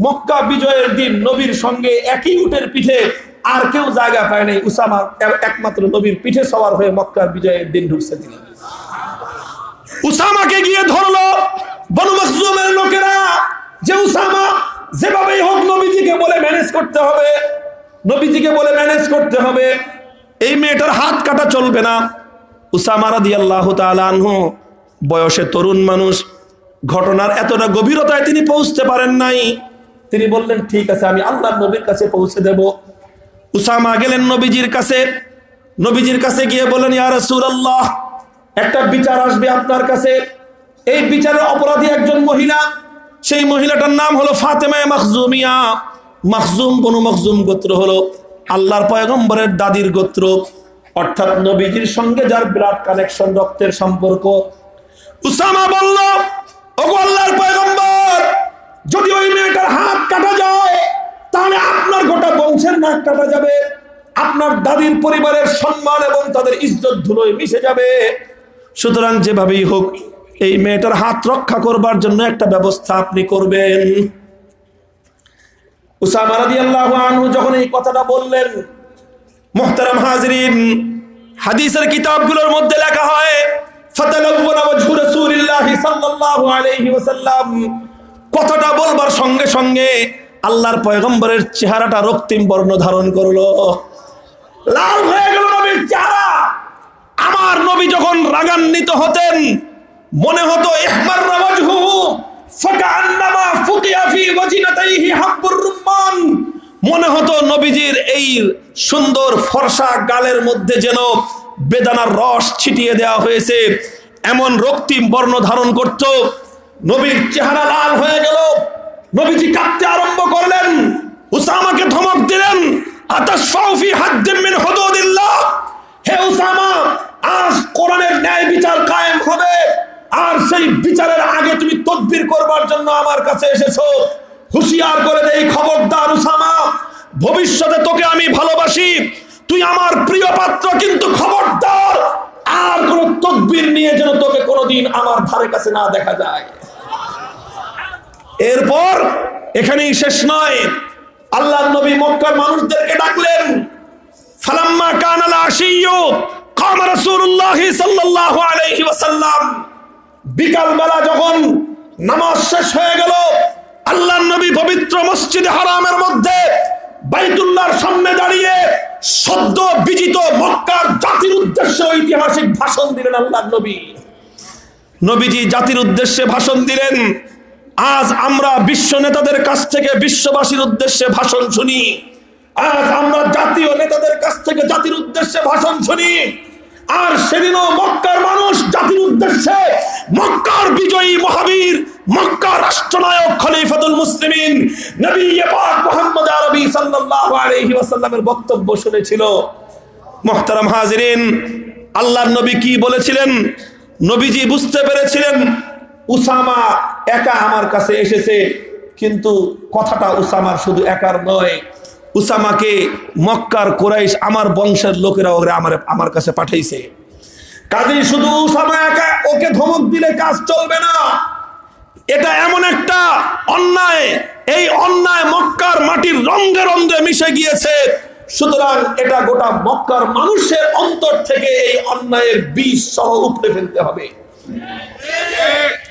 মক্কা বিজয়ের দিন নবীর সঙ্গে একই উটের পিঠে আর কেউ জায়গা পায় নাই, উসামা একমাত্র নবীর পিঠে সওয়ার হয়ে মক্কার বিজয়ের দিন ঢুকছে তিনি। উসামাকে গিয়ে ধরলো বনু মখজুমের লোকেরা, যে উসামা যেভাবেই হোক নবীজিকে বলে ম্যানেজ করতে হবে, নবীজিকে বলে ম্যানেজ করতে হবে, এই মেয়েটার হাত কাটা চলবে না। উসামা রাদিয়াল্লাহু তাআলা আনহু বয়সে তরুণ মানুষ, ঘটনার এতটা গভীরতায় তিনি পৌঁছতে পারেন নাই। তিনি বললেন, ঠিক আছে, আমি আল্লাহর নবীর কাছে পৌঁছে দেব। উসামা গেলেন নবীজির কাছে। নবীজির কাছে গিয়ে বলেন, ইয়া রাসূলুল্লাহ, একটা বিচার আসবে আপনার কাছে। এই বিচারের অপরাধী একজন মহিলা, সেই মহিলাটার নাম হলো ফাতেমা মখজুমিয়া। মখজুম বনু মখজুম গোত্র হলো আল্লাহর পয়গম্বরের দাদির গোত্র, অর্থাৎ নবীজির সঙ্গে যার বিরাট কানেকশন, রক্তের সম্পর্ক। উসামা বলল, ওগো আল্লাহর পয়গম্বর, যদি ওই মেয়েটার হাত কাটা যায়, তাহলে আপনার গোটা বংশের নাক কাটা যাবে, আপনার দাদির পরিবারের সম্মান এবং তাদের ইজ্জত ধুলোয় মিশে যাবে। সুতরাং যেভাবেই হোক এই মেয়েটার হাত রক্ষা করবার জন্য একটা ব্যবস্থা আপনি করবেন। উসামা রাদিয়াল্লাহু আনহু যখন এই কথাটা বললেন, মুহতারাম হাজিরিন, হাদিসের কিতাবগুলোর মধ্যে লেখা হয় ফাতালাওয়ানা ওয়াজহু রাসূলিল্লাহি সাল্লাল্লাহু আলাইহি ওয়াসাল্লাম। কথাটা বলবার সঙ্গে সঙ্গে আল্লাহর পয়গম্বরের চেহারাটা রক্তিম বর্ণ ধারণ করলো, লাল হয়ে গেল নবীর চেহারা। আমার নবী যখন রাগান্বিত হতেন, মনে হতো ইহমাররা ওয়াজহুহু ফাকান্নামা ফুকিয়া ফি ওয়াজিনাতাইহি হাব্বুর রুম্মান। মনে হতো নবীজির এই সুন্দর ফর্সা গালের মধ্যে যেন বেদানার রস ছিটিয়ে দেওয়া হয়েছে, এমন রক্তিম বর্ণ ধারণ করত। নবীর চেহারা লাল হয়ে গেল, নবীজি কাঁদতে আরম্ভ করলেন। উসামাকে ধমক দিলেন, আতাশফাউ ফি হাদ্দিন মিন হুদুদিল্লাহ, হে উসামা, আজ কোরআনের ন্যায় বিচার কায়েম হবে, আর সেই বিচারের আগে তুমি তদবির করবার জন্য আমার কাছে এসেছো। হুঁশিয়ার করে দেই, খবরদার উসামা, ভবিষ্যতে তোকে আমি ভালোবাসি, তুই আমার প্রিয় পাত্র, কিন্তু খবরদার আর কোন তকবীর নিয়ে যেন তোকে কোনোদিন আমার ধারে কাছে না দেখা যায়। এরপর এখানেই শেষ নয়, আল্লাহর নবী মক্কার মানুষদেরকে ডাকলেন। ফালাম্মা কানাল আশিয়্যু কামা রাসূলুল্লাহ সাল্লাল্লাহু আলাইহি ওয়াসাল্লাম, বিকাল বেলা যখন নামাজ শেষ হয়ে গেল, আল্লাহর নবী পবিত্র মসজিদে হারামের মধ্যে বাইতুল্লাহর সামনে দাঁড়িয়ে সদ্য বিজিত মক্কার জাতির উদ্দেশ্যে ঐতিহাসিক ভাষণ দিলেন। আল্লাহর নবীজি জাতির উদ্দেশ্যে ভাষণ দিলেন। আজ আমরা বিশ্ব নেতাদের কাছ থেকে বিশ্ববাসীর উদ্দেশ্যে ভাষণ শুনি, আজ আমরা জাতীয় নেতাদের কাছ থেকে জাতির উদ্দেশ্যে ভাষণ শুনি। আর সেদিনও মক্কার মানুষ জাতির উদ্দেশ্যে মক্কার বিজয়ী মহাবীর, মক্কার রাষ্ট্রনায়ক খলিফাতুল মুসলিমিন নবী পাক মুহাম্মদ আরবি সাল্লাল্লাহু আলাইহি ওয়াসাল্লামের বক্তব্য শুনেছিল। মুহতারাম হাজিরিন, আল্লাহর নবী কি বলেছিলেন? নবীজি বুঝতে পেরেছিলেন উসামা একা আমার কাছে এসেছে, কিন্তু কথাটা উসামার শুধু একার নয়, উসামাকে মক্কার কুরাইশ আমার বংশের লোকেরা ওরা আমার কাছে পাঠাইছে। কাজেই শুধু উসামা একা ওকে ধমক দিলে কাজ চলবে না। এটা এমন একটা অন্যায়, এই অন্যায় মক্কার মাটির রঙে রঙে মিশে গিয়েছে। সুতরাং এটা গোটা মক্কার মানুষের অন্তর থেকে এই অন্যায়ের বিষ সহ উপড়ে ফেলতে হবে।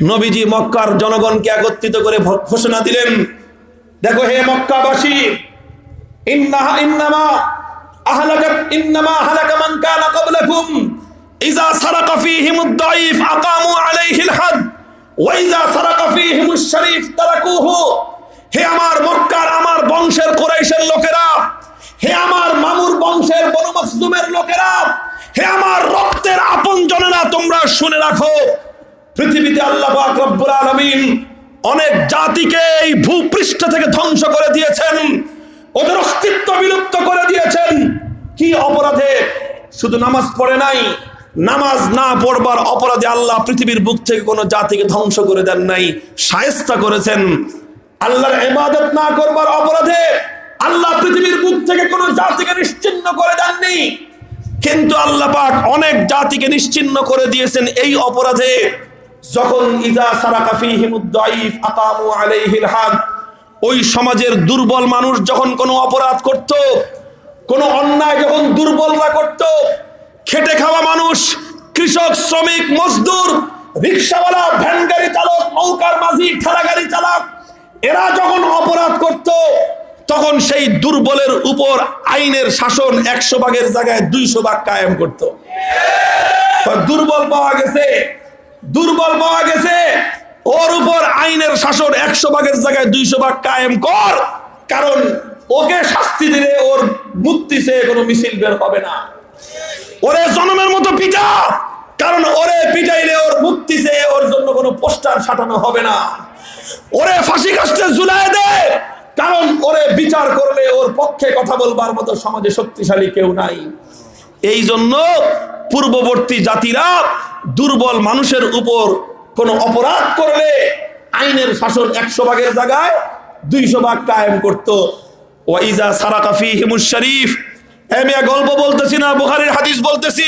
নবীজি মক্কার জনগণকে একত্রিত করে ঘোষণা দিলেন, দেখো হে মক্কাবাসী, ইন্নামা আহলাকা মান কানা ক্বাবলাকুম ইযা সারাকা ফীহিমুদ দাঈফ আকামু আলাইহিল হাদ ওয়া ইযা সারাকা ফীহিমুশ শরীফ তারাকুহু। হে আমার মক্কার, আমার বংশের কুরাইশের লোকেরা, হে আমার মামুর বংশের বনু মখজুমের লোকেরা, হে আমার রক্তের আপনজনেরা, তোমরা শুনে রাখো, পৃথিবীতে আল্লাহ পাক রব্বুল আলামিন অনেক জাতিকে এই ভূপৃষ্ঠ থেকে ধ্বংস করে দিয়েছেন, ওদের অস্তিত্ব বিলুপ্ত করে দিয়েছেন। কি অপরাধে? শুধু নামাজ পড়ে নাই, নামাজ না পড়বার অপরাধে আল্লাহ পৃথিবীর বুক থেকে কোনো জাতিকে ধ্বংস করে দেন নাই, শায়েস্তা করেছেন। আল্লাহর ইবাদত না করবার অপরাধে আল্লাহ পৃথিবীর বুক থেকে কোনো জাতিকে নিশ্চিহ্ন করে দেননি, কিন্তু আল্লাহ পাক অনেক জাতিকে নিশ্চিহ্ন করে দিয়েছেন এই অপরাধে। যখন ইজা সারাকা ফীহিমুদ দাঈফ আকামু আলাইহিল হাদ, ওই সমাজের দুর্বল মানুষ যখন কোনো অপরাধ করত, কোনো অন্যায় যখন দুর্বলরা করত, খেটে খাওয়া মানুষ, কৃষক, শ্রমিক, মজদুর, রিকশাওয়ালা, ভ্যান গাড়ি চালক, নৌকার মাঝি, ঠেলা গাড়ি চালক, এরা যখন অপরাধ করত, তখন সেই দুর্বলের উপর আইনের শাসন 100 ভাগের জায়গায় 200 ভাগ কায়েম করত। দুর্বল পাওয়া গেছে, দুর্বল পাওয়া গেছে, ওর উপর আইনের শাসন 100 ভাগের জায়গায় 200 ভাগ কায়েম কর, কারণ ওকে শাস্তি দিলে ওর মুক্তি চেয়ে কোনো মিছিল বের হবে না। ওরে জনমের মতো পিটা, কারণ ওরে পিটাইলে ওর মুক্তি চেয়ে ওর জন্য কোনো পোস্টার সাটানো হবে না। ওরে ফাঁসি কাস্টে ঝুলাই দে, কারণ ওরে বিচার করলে ওর পক্ষে কথা বলবার মতো সমাজে শক্তিশালী কেউ নাই। এই জন্য পূর্ববর্তী জাতিরা দুর্বল মানুষের উপর কোনো অপরাধ করলে আইনের শাসন 100 ভাগের জায়গায় 200 ভাগ কায়েম করত। ওয়া ইজা সারাকা ফীহিমুশ শরীফ, আমি গল্প বলতেছি না, বুখারীর হাদিস বলতেছি।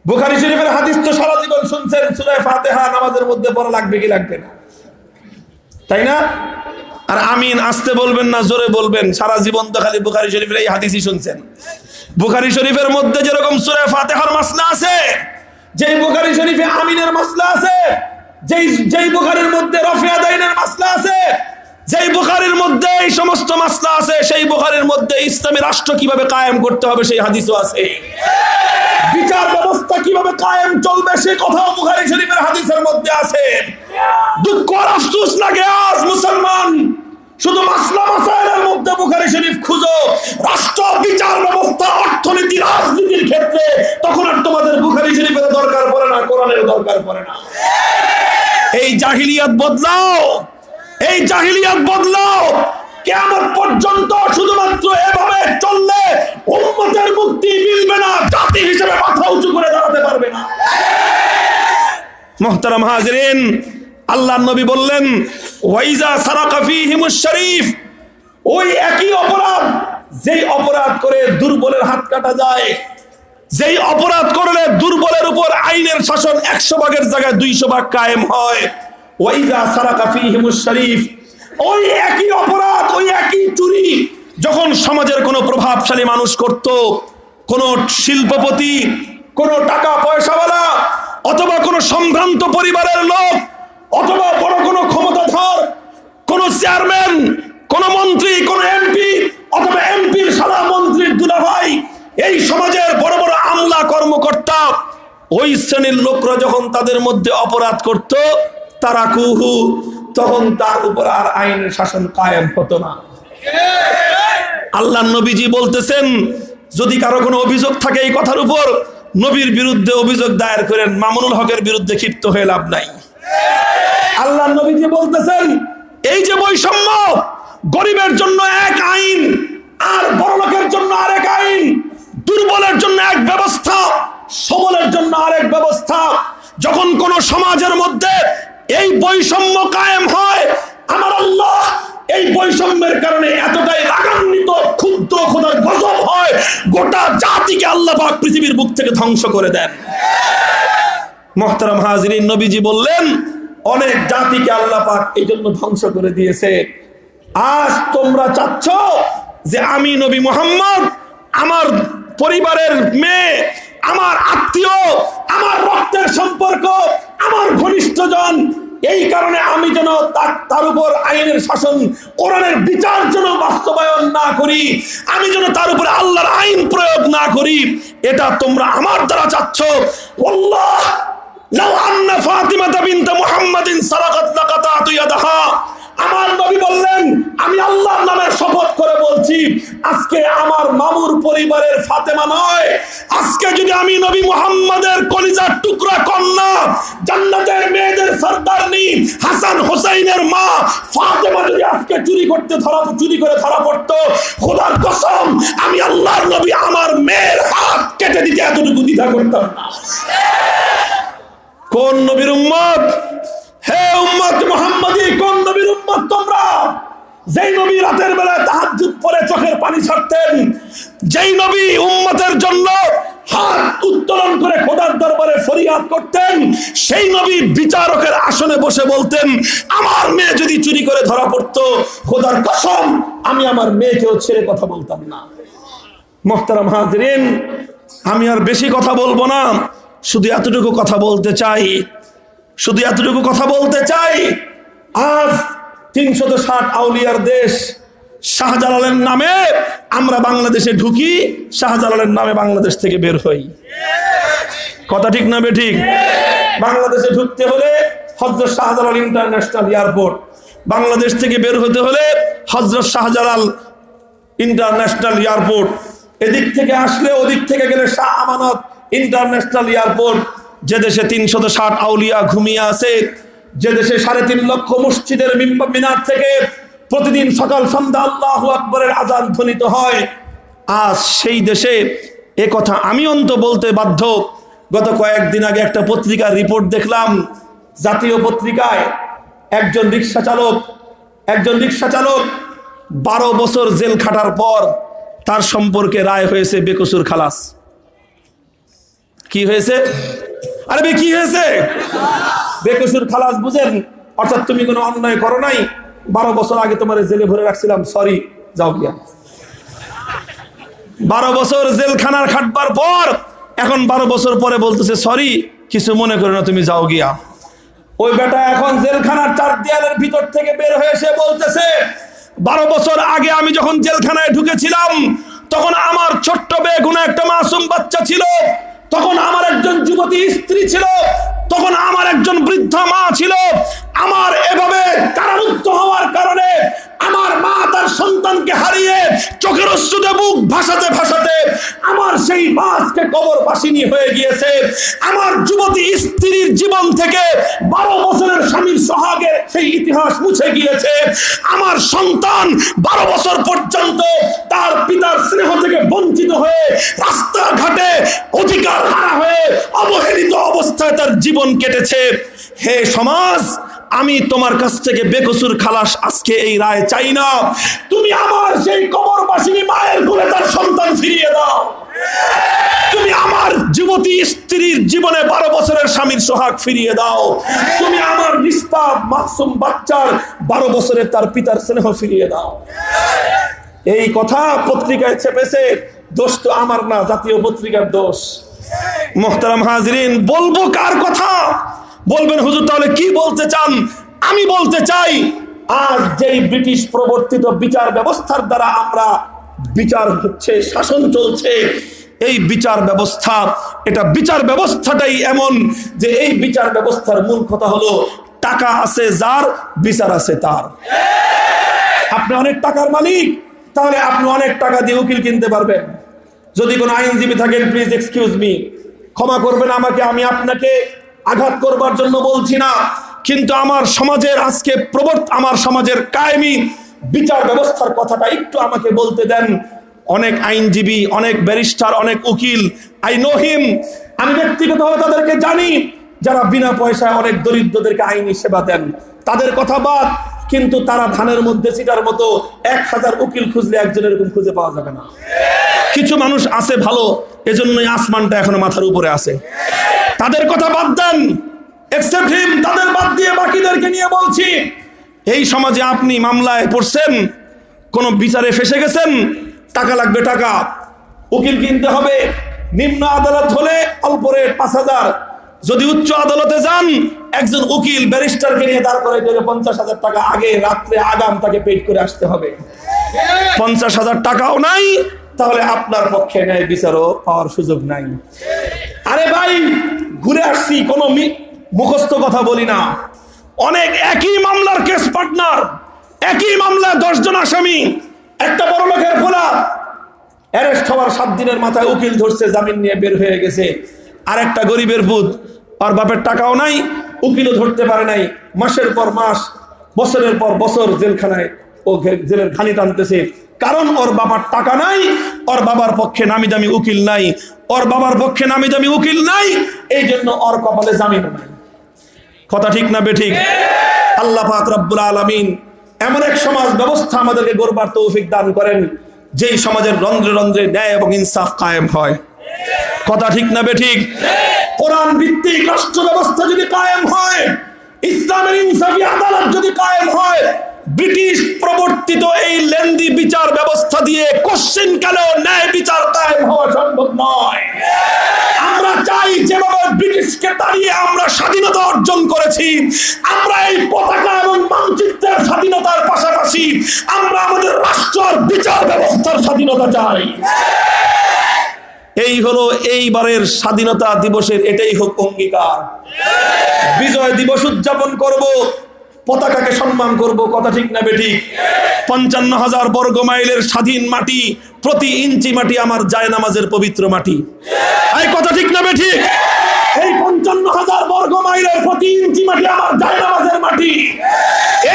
বুখারী শরীফের হাদিস তো সারা জীবন শুনছেন, সূরা ফাতিহা নামাজের মধ্যে পড়া লাগবে কি লাগবে না, তাই না? আর আমিন আসতে বলবেন না, জোরে বলবেন। সারা জীবন তো খালি বুখারী শরীফের এই হাদিসই শুনছেন। বুখারী শরীফের মধ্যে যেরকম সূরা ফাতিহার মাসলা আছে, যেই বুখারী শরীফে আমিনের মাসলা আছে, যেই বুখারীর মধ্যে রফিয়া দাইনের মাসলা আছে, যেই বুখারীর মধ্যে এই সমস্ত মাসলা আছে, সেই বুখারীর মধ্যে ইসলামী রাষ্ট্র কিভাবে কায়েম করতে হবে সেই হাদিসও আছে। বিচার ব্যবস্থা কিভাবে কায়েম চলবে সেই কথাও বুখারী শরীফের হাদিসের মধ্যে আছে। দুঃখ আর আফসোস লাগে আজ মুসলমান শুধু মাসলা মাসাইলের মধ্যে বুখারী শরীফ খুঁজো, রাষ্ট্র, বিচার ব্যবস্থা, অর্থনীতি, রাজনীতির ক্ষেত্রে তখন আর তোমাদের বুখারী শরীফের দরকার পড়ে না, কোরআনের দরকার পড়ে না। এই জাহিলিয়াত বদলাও, এই জাহিলিয়াত বদলাও। কিয়ামত পর্যন্ত শুধুমাত্র এভাবে চললে উম্মতের মুক্তি মিলবে না, জাতি হিসেবে মাথা উঁচু করে দাঁড়াতে পারবে না। মুহতারাম হাজিরিন, আল্লাহর নবী বললেন ওয়াইজা সারাকা ফীহিমুশ শরীফ, ওই একই অপরাধ যেই অপরাধ করে দুর্বলের হাত কাটা যায়, যেই অপরাধ করলে দুর্বলের উপর আইনের শাসন 100 ভাগের জায়গায় 200 ভাগ কায়েম হয়। ওয়াইজা সারাকা ফীহিমুশ শরীফ, ওই একই অপরাধ, ওই একই চুরি যখন সমাজের কোনো প্রভাবশালী মানুষ করত, কোন শিল্পপতি, কোন টাকা পয়সাওয়ালা, অথবা কোন সম্ভ্রান্ত পরিবারের লোক, অথবা বড় কোনো ক্ষমতাধর কোন চেয়ারম্যান, কোন মন্ত্রী, কোন এমপি, অথবা এমপির শালা মন্ত্রীর দুলাভাই, এই সমাজের বড় বড় আমলা কর্মকর্তা, ওই শ্রেণীর লোকরা যখন তাদের মধ্যে অপরাধ করত, তারা কুহু, তখন তার উপর আর আইনের শাসন কায়েম হতো না। আল্লাহ নবীজি বলতেছেন, যদি কারো কোনো অভিযোগ থাকে এই কথার উপর, নবীর বিরুদ্ধে অভিযোগ দায়ের করেন, মামুনুল হকের বিরুদ্ধে ক্ষিপ্ত হয়ে লাভ নাই। আল্লাহ নবীজি বলতেছেন, এই যে বৈষম্য, গরিবের জন্য এক আইন আর বড়লোকের জন্য আরেক আইন, দুর্বলের জন্য এক ব্যবস্থা, সবলের জন্য আরেক ব্যবস্থা। যখন কোন সমাজের মধ্যে এই বৈষম্য কায়েম হয়, আমার আল্লাহ এই বৈষম্যের কারণে এতটাই রাগান্বিত, ক্ষুব্ধ, খোদার গজব হয়, গোটা জাতিকে আল্লাহ পাক পৃথিবীর বুক থেকে ধ্বংস করে দেন। মুহতারাম হাজিরিন, নবীজি বললেন, অনেক জাতিকে আল্লাহ পাক এই জন্য ধ্বংস করে দিয়েছে। আজ তোমরা চাচ্ছ যে আমি নবী মুহাম্মদ, আমার পরিবারের মেয়ে, আমার আত্মীয়, আমার রক্তের সম্পর্ক, আমার ঘনিষ্ঠজন, এই কারণে আমি যেন তার উপর আইনের শাসন, কোরআনের বিচার যেন বাস্তবায়ন না করি, আমি যেন তার উপরে আল্লাহর আইন প্রয়োগ না করি, এটা তোমরা আমার দ্বারা চাচ্ছ। আল্লাহ, লাউ আন্না ফাতিমাতা বিনত মুহাম্মাদিন সারাকাত লাকাতাতু ইয়াদাহা, আমার নবী বললেন, আমি আল্লাহর নামে শপথ করে বলছি, আজকে আমার মামুর পরিবারের ফাতেমা নয়, আজকে যদি আমি নবী মুহাম্মাদের কলিজার টুকরা কন্যা, জান্নাতের মেয়েদের সরদারনি হাসান হোসেইনের মা ফাতেমা যদি আজকে চুরি করে ধরা পড়তো, খোদার কসম, আমি আল্লাহর নবী আমার মেয়ের হাত কেটে দিতে এতটুকু দ্বিধা করতাম না। কোন নবীর উম্মত? হে উম্মত মুহাম্মাদি, কোন নবীর উম্মত তোমরা? যেই নবী রাতের বেলায় তাহাজ্জুদ পড়ে চোখের পানি ছাড়তেন, যেই নবী উম্মতের জন্য হাত উত্তোলন করে খোদার দরবারে ফরিয়াদ করতেন, সেই নবী বিচারকের আসনে বসে বলতেন, আমার মেয়ে যদি চুরি করে ধরা পড়তো, খোদার কসম, আমি আমার মেয়েকেও ছেড়ে কথা বলতাম না। মুহতারাম হাজিরিন, আমি আর বেশি কথা বলবো না, শুধু এতটুকু কথা বলতে চাই, আজ 360 আউলিয়ার দেশ, শাহজালালের নামে আমরা বাংলাদেশে ঢুকি, শাহজালালের নামে বাংলাদেশ থেকে বের হই। কথা ঠিক না বেঠিক? বাংলাদেশে ঢুকতে হলে হযরত শাহজালাল ইন্টারন্যাশনাল এয়ারপোর্ট, বাংলাদেশ থেকে বের হতে হলে হযরত শাহজালাল ইন্টারন্যাশনাল এয়ারপোর্ট, এদিক থেকে আসলে ওদিক থেকে গেলে শাহ আমানত ইন্টারন্যাশনাল এয়ারপোর্ট। যে দেশে 360 আউলিয়া ঘুমিয়ে আছে, যে দেশে 3.5 লক্ষ মসজিদের মিনার থেকে প্রতিদিন সকাল সন্ধ্যা আল্লাহু আকবরের আযান ধ্বনিত হয়, আজ সেই দেশে এ কথা আমি অন্ত বলতে বাধ্য। গত কয়েকদিন আগে একটা পত্রিকার রিপোর্ট দেখলাম, জাতীয় পত্রিকায়, একজন রিক্সা চালক 12 বছর জেল খাটার পর তার সম্পর্কে রায় হয়েছে বেকসুর খালাস। কি হয়েছে? আরে কি হয়েছে? বেকসুর খালাস বুঝেন? অর্থাৎ তুমি কোনো অন্যায় করো নাই, 12 বছর আগে তোমার জেলে ভরে রাখছিলাম, সরি, যাও গিয়া। 12 বছর জেলখানার খাটবার পর এখন 12 বছর পরে বলতেছে সরি, কিছু মনে করো না, তুমি যাও গিয়া। ওই বেটা এখন জেলখানার 4 দেয়ালের ভিতর থেকে বের হয়ে এসে বলতেছে, 12 বছর আগে আমি যখন জেলখানায় ঢুকেছিলাম, তখন আমার ছোট্ট বেগুনা একটা মাসুম বাচ্চা ছিল, তখন আমার একজন যুবতী স্ত্রী ছিল, তখন আমার একজন বৃদ্ধা মা ছিল। আমার এভাবে কারারুদ্ধ হওয়ার কারণে আমার মা তার সন্তানকে হারিয়ে চোখের অশ্রুতে বুক ভাসাতে ভাসাতে আমার সেই মাকে কবরবাসিনী হয়ে গিয়েছে। আমার যুবতী স্ত্রীর জীবন থেকে 12 বছরের স্বামীর সোহাগের সেই ইতিহাস মুছে গিয়েছে। আমার সন্তান 12 বছর পর্যন্ত তার পিতার স্নেহ থেকে বঞ্চিত হয়ে রাস্তাঘাটে অধিকার হারা হয়ে অবহেলিত অবস্থায় তার জীবন কেটেছে। হে সমাজ, আমি তোমার কাছ থেকে বেকসুর খালাস আজকে এই রায় চাই না, তুমি আমার সেই কবরবাসিনী মায়ের কোলে তার সন্তান ফিরিয়ে দাও। তুমি আমার যুবতী স্ত্রীর জীবনে 12 বছরের স্বামীর সোহাগ ফিরিয়ে দাও। তুমি আমার নিষ্পাপ মাসুম বাচ্চার 12 বছরের তার পিতার স্নেহ ফিরিয়ে দাও। এই কথা পত্রিকায় ছেপেছে, দোষ তো আমার না, জাতীয় পত্রিকার দোষ। মুহতারাম হাজরিন, বলবো কার কথা? বলবেন হুজুর তাহলে কি বলতে চান? আমি বলতে চাই, আজ যেই ব্রিটিশ প্রবর্তিত বিচার ব্যবস্থার দ্বারা আমরা বিচার হচ্ছে, শাসন চলছে, এই বিচার ব্যবস্থা, এটা বিচার ব্যবস্থাটাই এমন যে এই বিচার ব্যবস্থার মূল কথা হলো টাকা আছে যার, বিচার আছে তার। আপনি অনেক টাকার মালিক, তাহলে আপনি অনেক টাকা দিয়ে উকিল কিনতে পারবেন। যদি কোনো আইনজীবী থাকেন, প্লিজ এক্সকিউজ মি, ক্ষমা করবেন আমাকে, আমি আপনাকে আঘাত করবার জন্য বলছি না, কিন্তু আমার সমাজের আজকে আমার সমাজের কায়েমি বিচার ব্যবস্থার কথাটা একটু আমাকে বলতে দেন। অনেক আইনজীবী, অনেক ব্যারিস্টার, অনেক উকিল, আই নো হিম, আমি ব্যক্তিগতভাবে তাদেরকে জানি, যারা বিনা পয়সায় অনেক দরিদ্রদেরকে আইনি সেবা দেন। তাদের কথা বাদ, কিন্তু তারা ধানের মধ্যে চিটার মতো 1000 উকিল খুঁজলে একজন এরকম খুঁজে পাওয়া যাবে না। কিছু মানুষ আছে ভালো, এজন্যই আসমানটা এখনো মাথার উপরে আছে। তাদের কথা বাদ দেন, এক্সেপ্ট হিম, তাদের বাদ দিয়ে বাকিদেরকে নিয়ে বলছি, এই সমাজে আপনি মামলায় পড়ছেন, কোন বিচারে ফেসে গেছেন, টাকা লাগবে, টাকা, উকিল কিনতে হবে। নিম্ন আদালত হলে অল্প রেট 5000, যদি উচ্চ আদালতে যান একজন উকিল ব্যারিস্টারকে নিয়ে দাঁড় করাইতে হলে 50,000 টাকা আগে রাত্রে আগাম তাকে পেড করে আসতে হবে। 50,000 টাকাও নাই, তাহলে আপনার পক্ষে ন্যায় বিচারও পাওয়ার সুযোগ নাই। আরে ভাই, ঘুরে আসছি, কোনো মুখস্থ কথা বলি না। অনেক একই মামলার কেস পার্টনার, একই মামলায় 10 জন আসামি। একটা বড় লোকের পোলা অ্যারেস্ট হওয়ার 7 দিনের মাথায় উকিল ধরছে, জামিন নিয়ে বের হয়ে গেছে। আর একটা গরিবের পুত, আর বাপের টাকাও নাই, উকিলও ধরতে পারে নাই, মাসের পর মাস, বছরের পর বছর জেলখানায় ও জেলের ঘানি টানতেছে। কারণ ওর বাবার টাকা নাই, ওর বাবার পক্ষে নামি দামি উকিল নাই, ওর বাবার পক্ষে নামি দামি উকিল নাই, এই জন্য ওর কপালে জামিন নাই। কথা ঠিক না বেঠিক? আল্লাহ পাক রব্বুল আলামিন এমন এক সমাজ ব্যবস্থা আমাদেরকে গড়বার তৌফিক দান করেন, যেই সমাজের রন্ধ্রে রন্ধ্রে ন্যায় এবং ইনসাফ কায়েম হয়। কথা ঠিক না বেঠিক? কোরআন ভিত্তিক রাষ্ট্র ব্যবস্থা যদি কায়েম হয়, ইসলামের ইনসাফি আদালত যদি কায়েম হয়, ব্রিটিশ প্রবর্তিত এই লেন্দি বিচার ব্যবস্থা দিয়ে কোশ্চেন কালেও ন্যায় বিচার কায়েম হওয়া সম্ভব নয়। আমরা চাই যেভাবে ব্রিটিশকে তাড়িয়ে আমরা স্বাধীনতা অর্জন করেছি, আমরা এই পতাকা এবং মানচিত্রের স্বাধীনতার পাশাপাশি আমরা আমাদের রাষ্ট্রের বিচার ব্যবস্থার স্বাধীনতা চাই। এই হলো এইবারের স্বাধীনতা দিবসের এটাই হোক অঙ্গীকার। বিজয় দিবস উদযাপন করব, পতাকাকে সম্মান করব। কথা ঠিক না বেঠিক? 55,000 বর্গ মাইলের স্বাধীন মাটি, প্রতি ইঞ্চি মাটি আমার জায়নামাজের পবিত্র মাটি। এই কথা ঠিক না বেঠিক? এই 55,000 বর্গ মাইলের প্রতি ইঞ্চি মাটি আমার জায়নামাজের মাটি।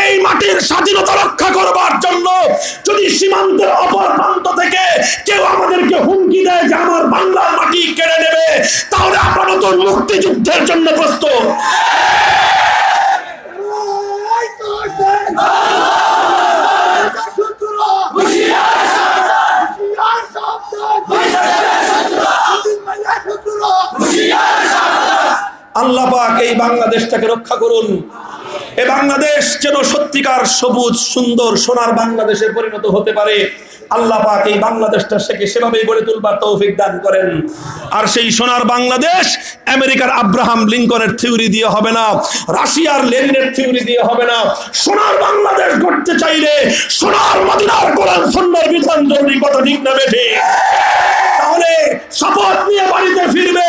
এই মাটির স্বাধীনতা রক্ষা করবার জন্য যদি সীমান্তের অপর প্রান্ত থেকে কেউ আমাদেরকে হুমকি দেয় যে আমার বাংলার মাটি কেড়ে নেবে, তাহলে আমরা নতুন মুক্তিযুদ্ধের জন্য প্রস্তুত। আল্লাহ পাক এই বাংলাদেশটাকে রক্ষা করুন। এই বাংলাদেশ যেন সত্যিকার সবুজ সুন্দর সোনার বাংলাদেশে পরিণত হতে পারে। আল্লাহ পাক এই বাংলাদেশটা সেভাবেই গড়ে তুলবার তৌফিক দান করেন। আর সেই সোনার বাংলাদেশ আমেরিকার আব্রাহাম লিঙ্কনের থিওরি দিয়ে হবে না, রাশিয়ার লেনিনের থিওরি দিয়ে হবে না। সোনার বাংলাদেশ গড়তে চাইলে সোনার মদিনার কোরআন সুন্নাহর বিধান জরুরি। কথা ঠিক না বেঠিক? তাহলে শপথ নিয়ে বাড়িতে ফিরবে,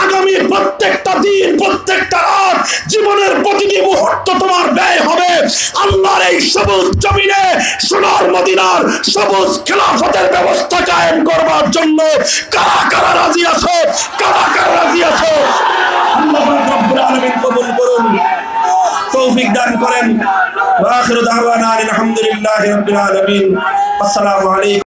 আগামী প্রত্যেকটা দিন প্রত্যেকটা রাত জীবনের প্রতিটি মুহূর্ত তোমার ব্যয় হবে আল্লাহর এই সবুজ জমিনে সোনার মদিনার সবুজ খেলাফতের ব্যবস্থা কায়েম করবার জন্য। কারা কারা রাজি আছো? কারা কারা রাজি আছো? আল্লাহ রাব্বুল আলামিন কবুল করুন, তৌফিক দান করেন। ওয়া আখিরু দাওয়ানা আলহামদুলিল্লাহি রাব্বিল আলামিন। আসসালামু আলাইকুম।